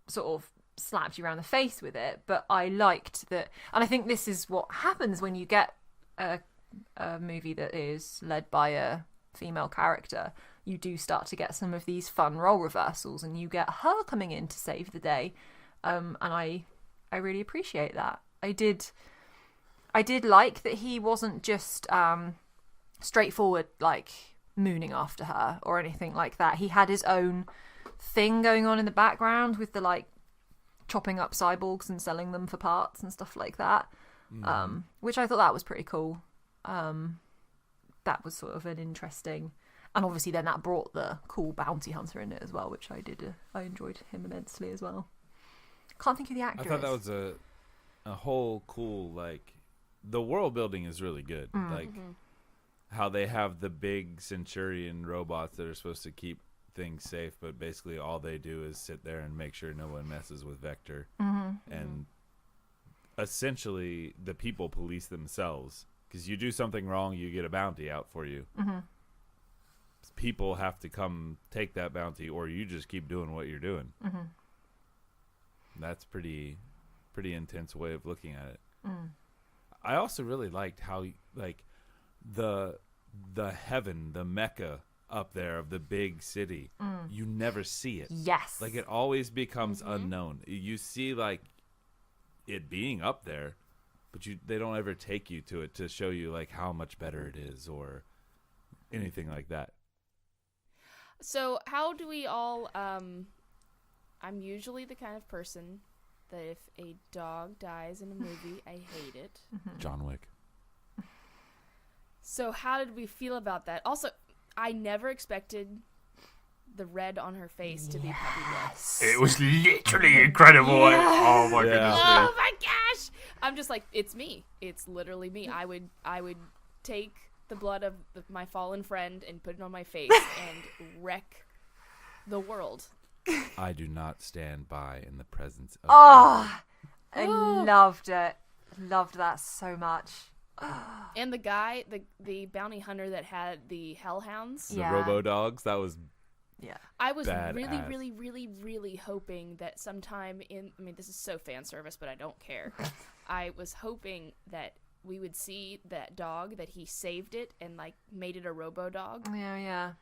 sort of slapped you around the face with it, but I liked that. And I think this is what happens when you get a movie that is led by a female character. You do start to get some of these fun role reversals, and you get her coming in to save the day. And I really appreciate that. I did like that he wasn't just straightforward, like mooning after her or anything like that. He had his own thing going on in the background with the like chopping up cyborgs and selling them for parts and stuff like that, which I thought that was pretty cool. That was sort of an interesting, and obviously then that brought the cool bounty hunter in it as well, which I did. I enjoyed him immensely as well. Can't think of the actor. I thought that was a whole cool, like, the world building is really good. Like, how they have the big Centurion robots that are supposed to keep things safe, but basically all they do is sit there and make sure no one messes with Vector. And essentially, the people police themselves. Because you do something wrong, you get a bounty out for you. People have to come take that bounty, or you just keep doing what you're doing. That's pretty intense way of looking at it. I also really liked how like the heaven, the Mecca up there of the big city, you never see it. Yes. Like it always becomes unknown. You see like it being up there, but they don't ever take you to it to show you like how much better it is or anything like that. So how do we all I'm usually the kind of person that if a dog dies in a movie, I hate it. John Wick. So how did we feel about that? Also, I never expected the red on her face to be puppy red. It was literally incredible. Oh my goodness. Oh my gosh! I'm just like, it's me. It's literally me. I would take the blood of my fallen friend and put it on my face and wreck the world. I do not stand by in the presence of. Oh, I loved it. Loved that so much. And the guy, the bounty hunter that had the hellhounds. The robo dogs. That was. Yeah. I was Badass. really hoping that sometime I mean, this is so fan service, but I don't care. I was hoping that we would see that dog, that he saved it and like made it a robo dog. Yeah.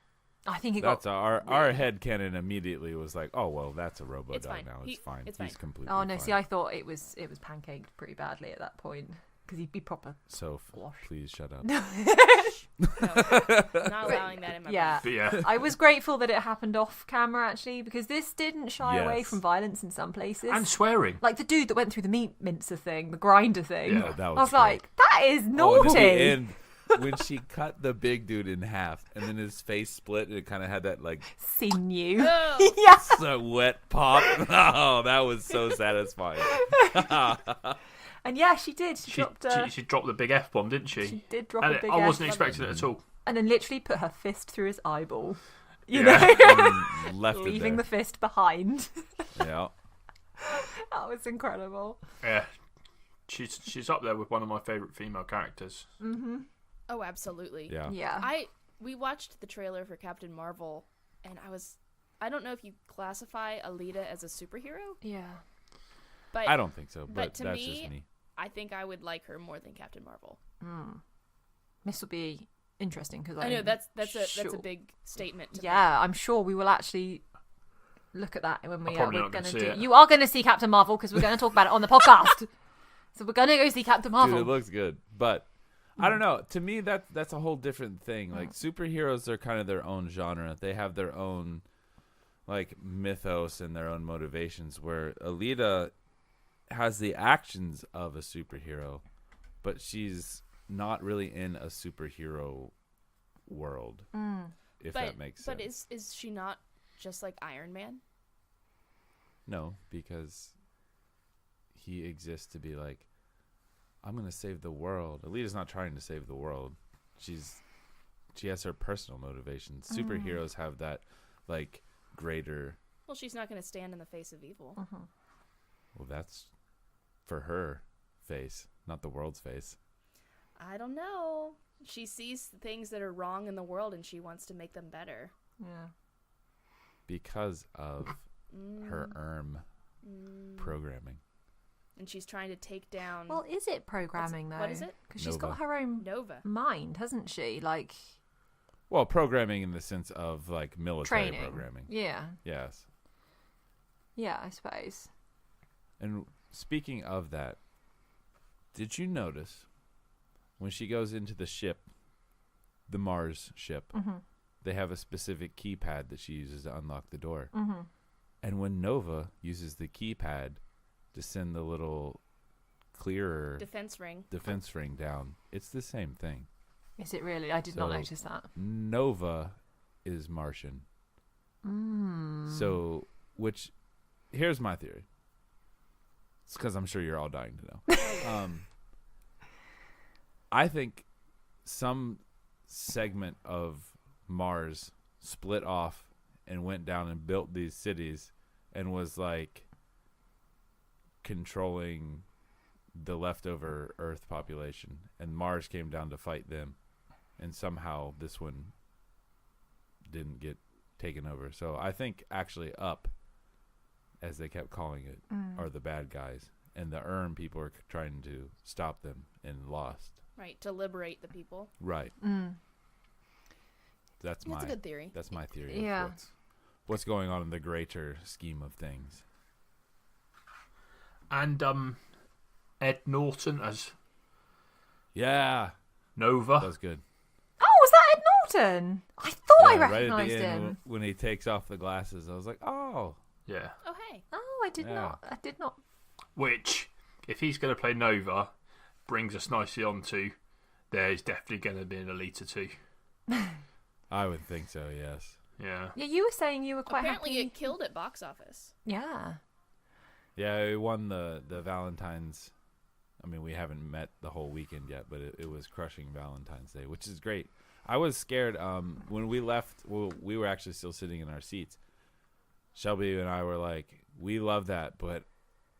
I think That's our headcanon immediately was like, oh well, that's a robo It's dog fine. now. It's fine. It's He's fine. completely. Oh no! fine. See, I thought it was pancaked pretty badly at that point because he'd be proper. So Squash. please shut up. No, not allowing that in my Yeah. But yeah. I was grateful that it happened off camera actually because this didn't shy away Yes. from violence in some places. And swearing. Like the dude that went through the meat mincer thing, the grinder thing. Yeah, that was I was great. like, that is Oh, and naughty. at the end, when she cut the big dude in half and then his face split and it kind of had that like Sinew. Oh. Yeah. so wet pop. Oh, that was so satisfying. And yeah, she did. She She dropped the big F-bomb, didn't she? She did drop And a big I wasn't F-bomb. expecting it at all. And then literally put her fist through his eyeball. You Yeah. know? And left Leaving it the there. fist behind. Yeah. That was incredible. Yeah, she's up there with one of my favourite female characters. Mm-hmm. Oh, absolutely. Yeah. Yeah. We watched the trailer for Captain Marvel, and I don't know if you classify Alita as a superhero, Yeah. but I don't think so, but but to that's me, just me. I think I would like her more than Captain Marvel. This will be interesting because I know that's a sure. big statement. To Yeah, I'm sure we will actually look at that when we're probably going not to gonna do. see it. You are going to see Captain Marvel because we're going to talk about it on the podcast. So we're going to go see Captain Marvel. Dude, it looks good, but I don't know. To me, that's a whole different thing. Like superheroes are kind of their own genre. They have their own like mythos and their own motivations. Where Alita has the actions of a superhero, but she's not really in a superhero world. If that makes sense. But is she not just like Iron Man? No, because he exists to be like, I'm gonna save the world. Alita's not trying to save the world. She has her personal motivations. Superheroes have that like greater. Well, she's not going to stand in the face of evil. Well, that's for her face, not the world's face. I don't know. She sees things that are wrong in the world, and she wants to make them better. Yeah. Because of her programming. And she's trying to take down Well, is it programming though? what is it? Because she's got Nova. her own Nova. mind, hasn't she? Like Well, programming in the sense of like military training. programming. Yeah. Yes. Yeah, I suppose. And speaking of that, did you notice when she goes into the ship, the Mars ship, they have a specific keypad that she uses to unlock the door. And when Nova uses the keypad to send the little clearer Defense ring. down, it's the same thing. Is it really? I did not So- notice that. Nova is Martian. So, here's my theory. It's because I'm sure you're all dying to know. I think some segment of Mars split off and went down and built these cities and was like controlling the leftover Earth population, and Mars came down to fight them, and somehow this one didn't get taken over. So I think actually Up, as they kept calling it, are the bad guys, and the people are trying to stop them and lost. Right, to liberate the people. Right. That's That's a good theory. That's my theory. Yeah. Of what's going on in the greater scheme of things. And Ed Norton as Yeah, Nova. that's good. Oh, was that Ed Norton? I thought I Yeah, right at recognised the end him. when he takes off the glasses, I was like, oh, Yeah. Oh, hey. Oh, I did Yeah. not. I did not. Which, if he's going to play Nova, brings us nicely on to there's definitely going to be an Alita 2. I would think so. Yes. Yeah. Yeah, you were saying you were quite Apparently happy. it killed at box office. Yeah. Yeah, it won the Valentine's. I mean, we haven't met the whole weekend yet, but it was crushing Valentine's Day, which is great. I was scared when we left. Well, we were actually still sitting in our seats. Shelby and I were like, we love that, but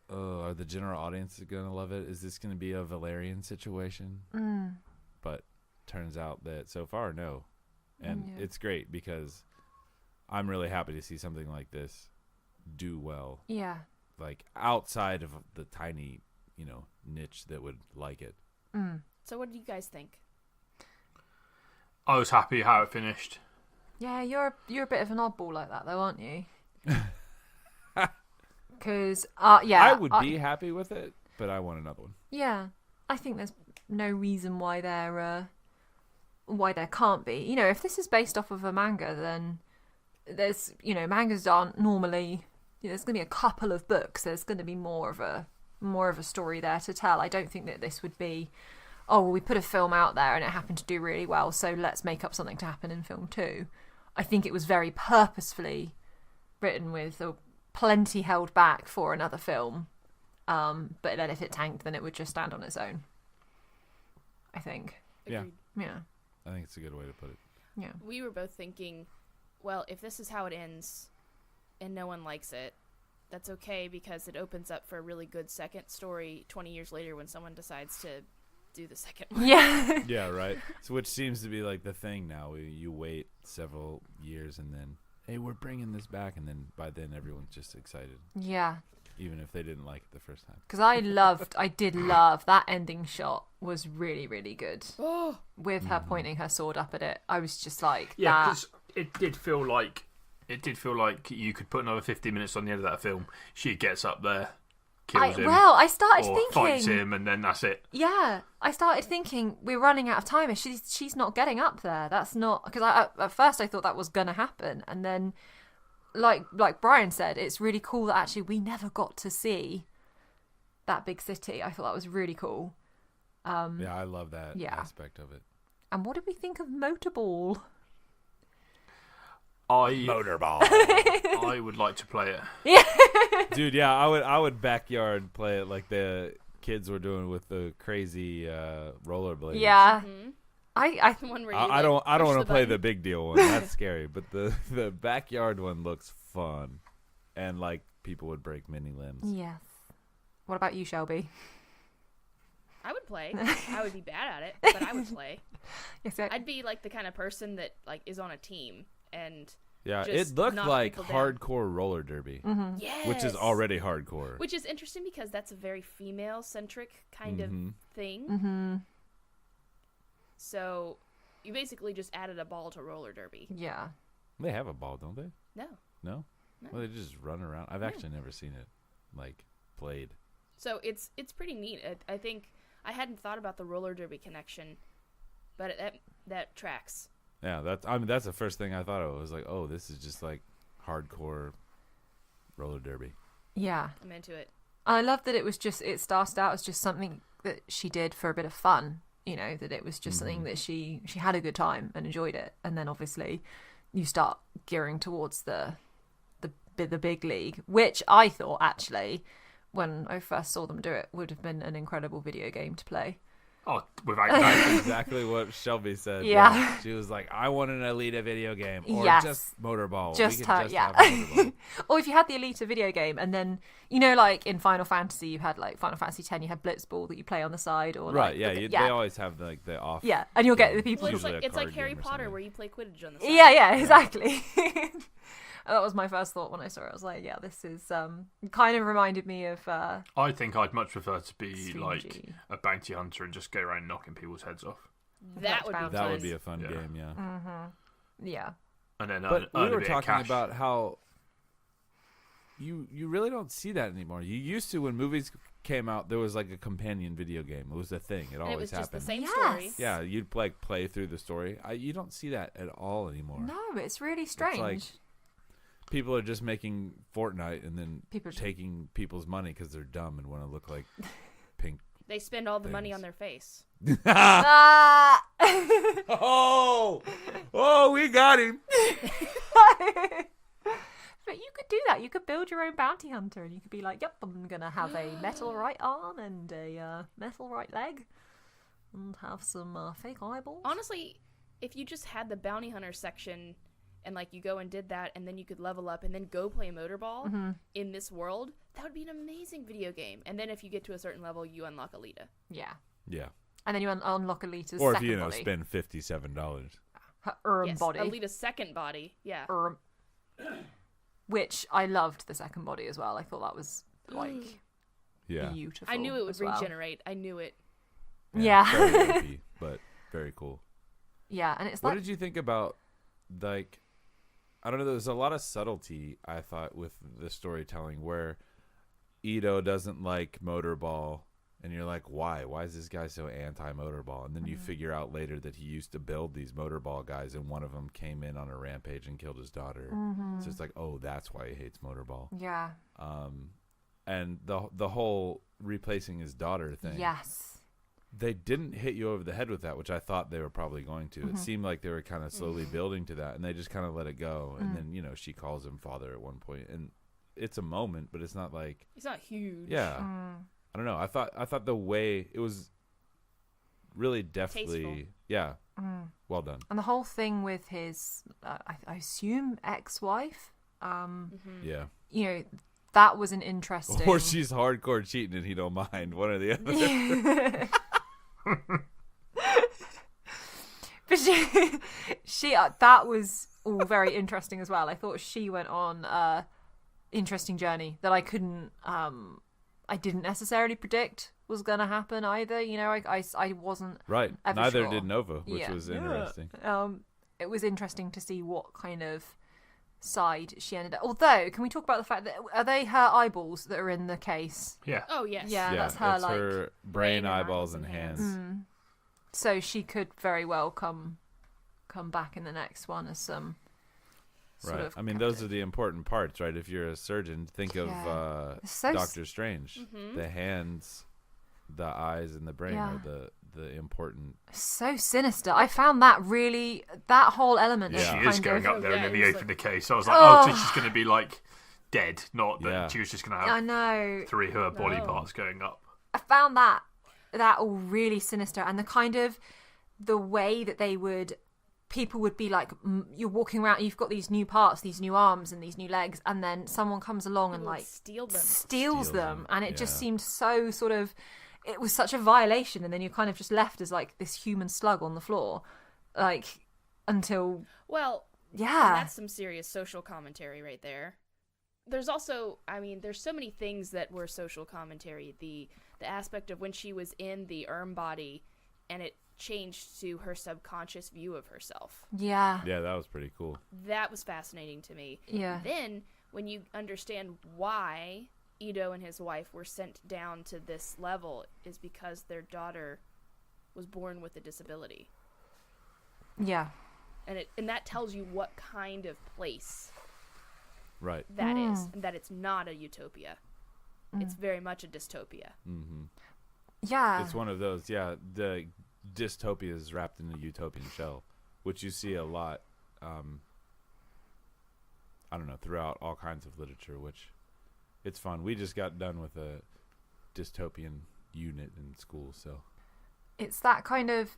are the general audience going to love it? Is this going to be a Valerian situation? But turns out that so far, no. And Yeah. it's great because I'm really happy to see something like this do well. Yeah. Like outside of the tiny, niche that would like it. So what do you guys think? I was happy how it finished. Yeah, you're a bit of an oddball like that, though, aren't you? Because, yeah. I would be happy with it, but I want another one. Yeah, I think there's no reason why there can't be. If this is based off of a manga, then there's, mangas aren't normally. There's going to be a couple of books. There's going to be more of a story there to tell. I don't think that this would be, oh, well, we put a film out there and it happened to do really well, so let's make up something to happen in film 2. I think it was very purposefully written with plenty held back for another film. But then if it tanked, then it would just stand on its own. I think. Yeah. Agreed. Yeah. I think it's a good way to put it. Yeah. We were both thinking, well, if this is how it ends and no one likes it, that's okay because it opens up for a really good second story 20 years later when someone decides to do the second one. Yeah. Yeah, right. So which seems to be like the thing now. You wait several years and then, hey, we're bringing this back, and then by then everyone's just excited, Yeah. even if they didn't like it the first time. Because I did love that ending shot. Was really, really good. Oh, With her pointing her sword up at it, I was just like, Yeah, that. because it did feel like you could put another 50 minutes on the end of that film. She gets up there, kills him, I started or thinking, fights him, and then that's it. yeah, I started thinking we're running out of time. And she's not getting up there. That's not because at first I thought that was gonna happen, and then like Brian said, it's really cool that actually we never got to see that big city. I thought that was really cool. Yeah, I love that yeah. aspect of it. And what did we think of Motorball? Motorball. I would like to play it. Dude, yeah, I would backyard play it like the kids were doing with the crazy rollerblades. Yeah, mhm. I The one where you, I don't push want to the play button. the big deal one. That's scary, but the backyard one looks fun, and like people would break many limbs. yes. What about you, Shelby? I would play. I would be bad at it, but I would play. Yes, I'd be like the kind of person that like is on a team and Yeah, just it looked knock like people down. hardcore roller derby, yes, which is already hardcore. which is interesting because that's a very female centric kind of thing. Mm-hmm. So you basically just added a ball to roller derby. Yeah. They have a ball, don't they? No. No? No. Well, they just run around. I've actually never seen it like played. So it's pretty neat. I think I hadn't thought about the roller derby connection, but that tracks. Yeah, that's the first thing I thought of. It was like, oh, this is just like hardcore roller derby. Yeah. I'm into it. I love that it started out as just something that she did for a bit of fun, you know, that it was just something that she had a good time and enjoyed it. And then obviously you start gearing towards the big league, which I thought actually, when I first saw them do it, would have been an incredible video game to play. Oh, without doubt. Exactly what Shelby said. Yeah. She was like, I want an Alita video game. Or Yes. just Motorball. Just we her, could just yeah. have Motorball. Or if you had the Alita video game, and then, you know, like in Final Fantasy, you had like Final Fantasy X, you had Blitzball that you play on the side, or Right, like, yeah. They always have like the off. yeah, and you'll get the people. Well, it's Usually like a it's like card Harry game or Potter something. where you play Quidditch on the side. Yeah, exactly. That was my first thought when I saw it. I was like, yeah, this is kind of reminded me of I think I'd much prefer to be Stream like G. a bounty hunter and just go around knocking people's heads off. That would be That That fun. would be a fun Yeah. game, yeah. yeah. And then But earn we a were bit of talking cash. about how you really don't see that anymore. You used to, when movies came out, there was like a companion video game. It was a thing. It And always it was just the happened. same Yes. story. Yeah, you'd like play through the story. You don't see that at all anymore. No, it's really strange. like people are just making Fortnite and then People just- taking people's money because they're dumb and want to look like pink. They spend all the money Things. on their face. Ah! Oh, we got him. But you could do that. You could build your own bounty hunter, and you could be like, "Yep, I'm gonna have a metal right arm and a metal right leg, and have some fake eyeballs." Honestly, if you just had the bounty hunter section and like you go and did that and then you could level up and then go play Motorball in this world, that would be an amazing video game. And then if you get to a certain level, you unlock Alita. Yeah, Yeah. and then you unlock Alita's Or if second you body, spend $57. her Yes, body, Alita's second body. Yeah. which I loved the second body as well. I thought that was like Yeah. beautiful. I knew it would as well. regenerate. I knew it. Yeah. Very goofy, but very cool. Yeah, and it's What like did you think about, like, I don't know, there's a lot of subtlety, I thought, with the storytelling where Ito doesn't like Motorball, and you're like, why? Why is this guy so anti-Motorball? And then you figure out later that he used to build these Motorball guys, and one of them came in on a rampage and killed his daughter. So it's like, oh, that's why he hates Motorball. yeah, And the whole replacing his daughter thing. yes, They didn't hit you over the head with that, which I thought they were probably going to. It seemed like they were kind of slowly building to that, and they just kind of let it go. And then, she calls him father at one point, and it's a moment, but it's not like, It's not huge. yeah. I don't know. I thought the way it was really deftly, Tasteful. yeah, well done. and the whole thing with his, I assume ex-wife. Yeah, You know, that was an interesting. Or she's hardcore cheating and he don't mind. One or the other. But she that was all very interesting as well. I thought she went on a interesting journey that I didn't necessarily predict was going to happen either. You know, I wasn't Right. ever Neither sure. did Nova, which Yeah. was interesting. It was interesting to see what kind of side she ended up. Although, can we talk about the fact that are they her eyeballs that are in the case? Yeah. Oh yes. Yeah, Yeah, that's her it's like. her brain, eyeballs, and hands. So she could very well come back in the next one as some. Sort Right. of I mean, those are the important parts, right? If you're a surgeon, think of Yeah. So Doctor Strange. The hands, the eyes, and the brain Yeah. are the important. so sinister. I found that whole element. Yeah. Of She kind is going of, up there and yeah, then they it was open like- the case. So I was like, Oh. so she's going to be like dead, not that Yeah. she was just going to I have know. 3 of her body No. parts going up. I found that all really sinister, and the kind of the way that people would be like, you're walking around, you've got these new parts, these new arms and these new legs, and then someone comes along and People would like steal them. steals Steals them, them, and it just yeah. seemed so sort of, it was such a violation, and then you're kind of just left as like this human slug on the floor, like until Well, yeah, that's some serious social commentary right there. There's also, I mean, there's so many things that were social commentary. The aspect of when she was in the body, and it changed to her subconscious view of herself. yeah, Yeah, that was pretty cool. That was fascinating to me. yeah, Then, when you understand why Ito and his wife were sent down to this level, is because their daughter was born with a disability. yeah, And that tells you what kind of place Right. that is, and that it's not a utopia. It's very much a dystopia. yeah. It's one of those. Yeah, the dystopia is wrapped in a utopian shell, which you see a lot. I don't know, throughout all kinds of literature, which it's fun. We just got done with a dystopian unit in school, so It's that kind of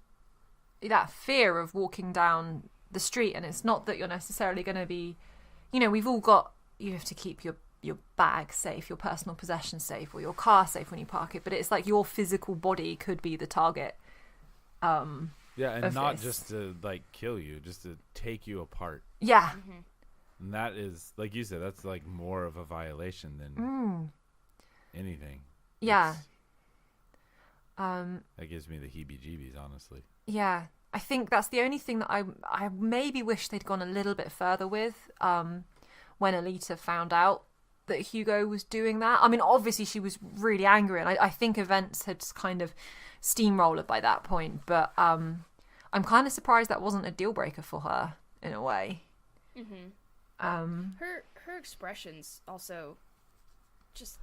that fear of walking down the street, and it's not that you're necessarily going to be, you know, we've all got, you have to keep your bag safe, your personal possessions safe, or your car safe when you park it, but it's like your physical body could be the target. yeah, and Of not this. just to like kill you, just to take you apart. Yeah, And that is, like you said, that's like more of a violation than anything. yeah, That gives me the heebie-jeebies, honestly. yeah. I think that's the only thing that I maybe wish they'd gone a little bit further with when Alita found out that Hugo was doing that. I mean, obviously she was really angry, and I think events had kind of steamrolled by that point, but I'm kind of surprised that wasn't a deal breaker for her in a way. Her expressions also just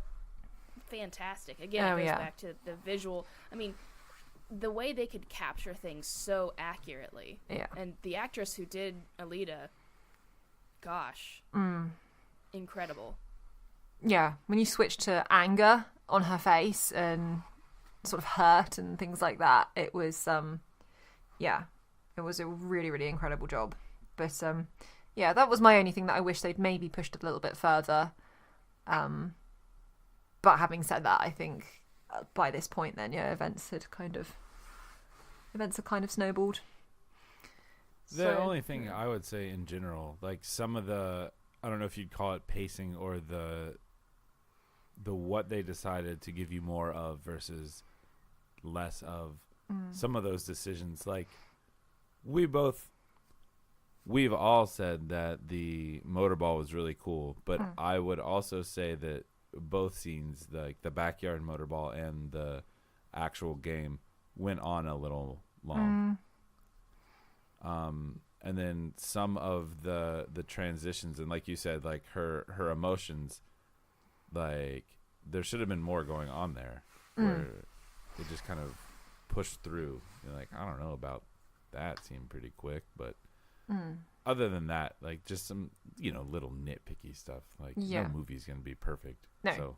fantastic. Again, Oh, it goes yeah. back to the visual. I mean, the way they could capture things so accurately. Yeah. And the actress who did Alita, gosh, incredible. Yeah, when you switch to anger on her face and sort of hurt and things like that, it was it was a really, really incredible job. But yeah, that was my only thing that I wish they'd maybe pushed a little bit further. But having said that, I think by this point then, yeah, events had kind of snowballed. The only thing I would say in general, like some of the, I don't know if you'd call it pacing or the what they decided to give you more of versus less of some of those decisions. Like we've all said that the motorball was really cool, but I would also say that both scenes, like the backyard motorball and the actual game, went on a little long. And then some of the transitions, and like you said, like her emotions, like there should have been more going on there where it just kind of pushed through. You're like, I don't know about that, seemed pretty quick, but other than that, like just some, little nitpicky stuff. Like Yeah. no movie's gonna be perfect. No. So,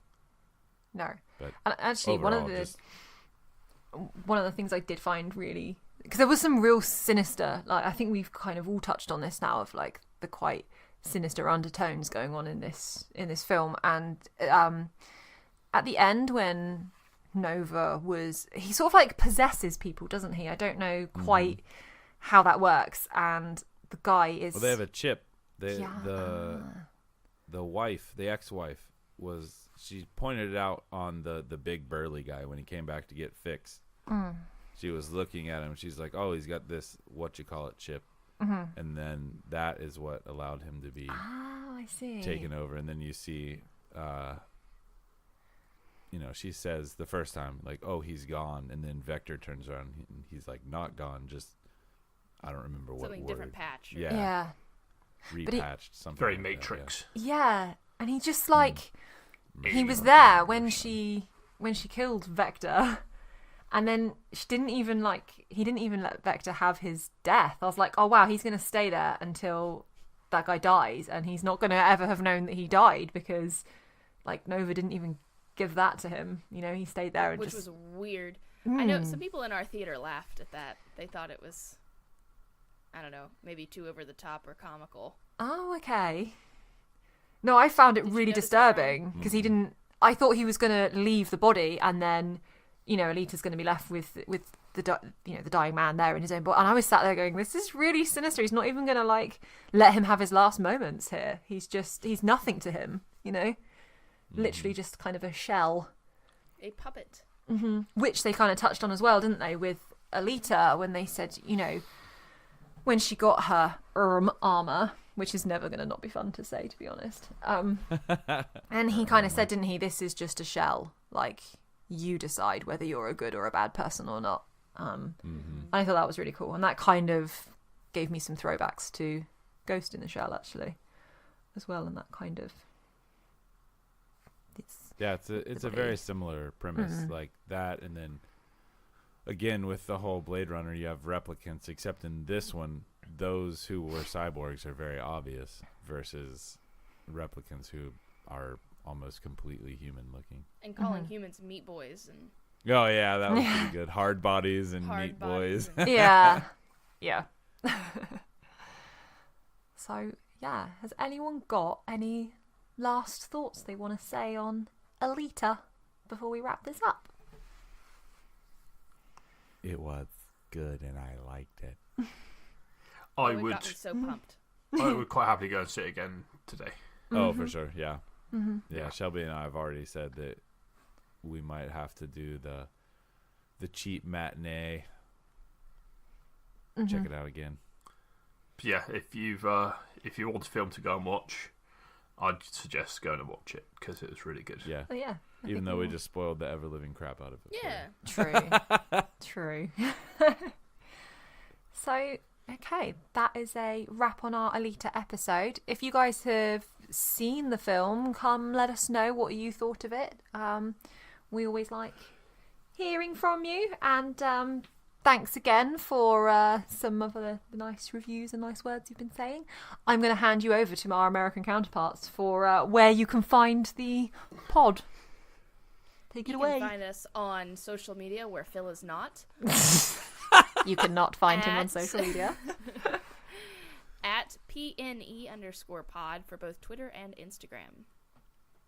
No. but And actually, one overall, of the things I did find really, because there was some real sinister, like I think we've kind of all touched on this now, of like the quite sinister undertones going on in this film. And at the end, when Nova he sort of like possesses people, doesn't he? I don't know quite how that works. And the guy is... Well, they have a chip. The wife, the ex-wife, she pointed it out on the big burly guy when he came back to get fixed. She was looking at him. She's like, "Oh, he's got this chip," and then that is what allowed him to be taken over. And then you see, she says the first time, like, "Oh, he's gone," and then Vector turns around and he's like, "Not gone, just I don't remember what something word." different patch. Yeah. Repatched, something Very like Matrix. That, Yeah, and he just like he was there when she killed Vector, and then he didn't even let Vector have his death. I was like, oh wow, he's gonna stay there until that guy dies, and he's not gonna ever have known that he died because like Nova didn't even give that to him. He stayed there, and which was weird. I know some people in our theater laughed at that. They thought it was, I don't know, maybe too over the top or comical. Oh, okay. No, I found it really disturbing because he didn't. I thought he was going to leave the body, and then, Alita's going to be left with the dying man there in his own body. And I was sat there going, "This is really sinister. He's not even going to like let him have his last moments here. He's nothing to him. Literally just kind of a shell, a puppet." Which they kind of touched on as well, didn't they, with Alita when they said, when she got her armor, which is never going to not be fun to say, to be honest. And he kind of said, didn't he, this is just a shell. Like, you decide whether you're a good or a bad person or not. I thought that was really cool. And that kind of gave me some throwbacks to Ghost in the Shell, actually, as well. And that kind of... it's a very similar premise like that. And then, again, with the whole Blade Runner, you have replicants, except in this one, those who were cyborgs are very obvious versus replicants who are almost completely human looking. And calling humans meat boys. And oh, yeah, that was pretty good. Hard bodies and meat boys. Yeah. So, yeah. Has anyone got any last thoughts they want to say on Alita before we wrap this up? It was good and I liked it. I it would. got me so pumped. I would quite happily go and see it again today. Oh, for sure, yeah. Yeah, Shelby and I have already said that we might have to do the cheap matinee. Check it out again. Yeah, if you want a film to go and watch, I'd suggest going and watch it because it was really good. Yeah. Oh, yeah. Even though we just spoiled the ever-living crap out of it. Yeah. True. So, okay, that is a wrap on our Alita episode. If you guys have seen the film, come let us know what you thought of it. We always like hearing from you, and thanks again for some of the nice reviews and nice words you've been saying. I'm going to hand you over to our American counterparts for where you can find the pod. Take it away. You can find us on social media where Phil is not. You cannot find him on social media. At PNE_pod for both Twitter and Instagram.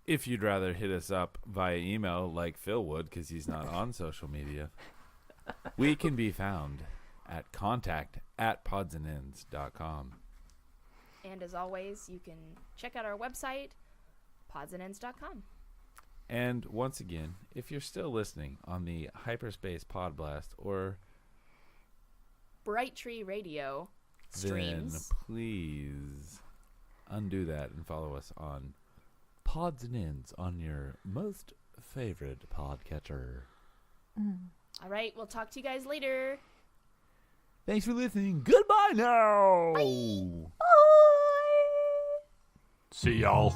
If you'd rather hit us up via email like Phil would because he's not on social media, we can be found at contact@podsandends.com. And as always, you can check out our website, podsandends.com. And once again, if you're still listening on the Hyperspace Pod Blast or Bright Tree Radio streams, then please undo that and follow us on Pods and Ends on your most favorite podcatcher. All right, we'll talk to you guys later. Thanks for listening. Goodbye now. See y'all.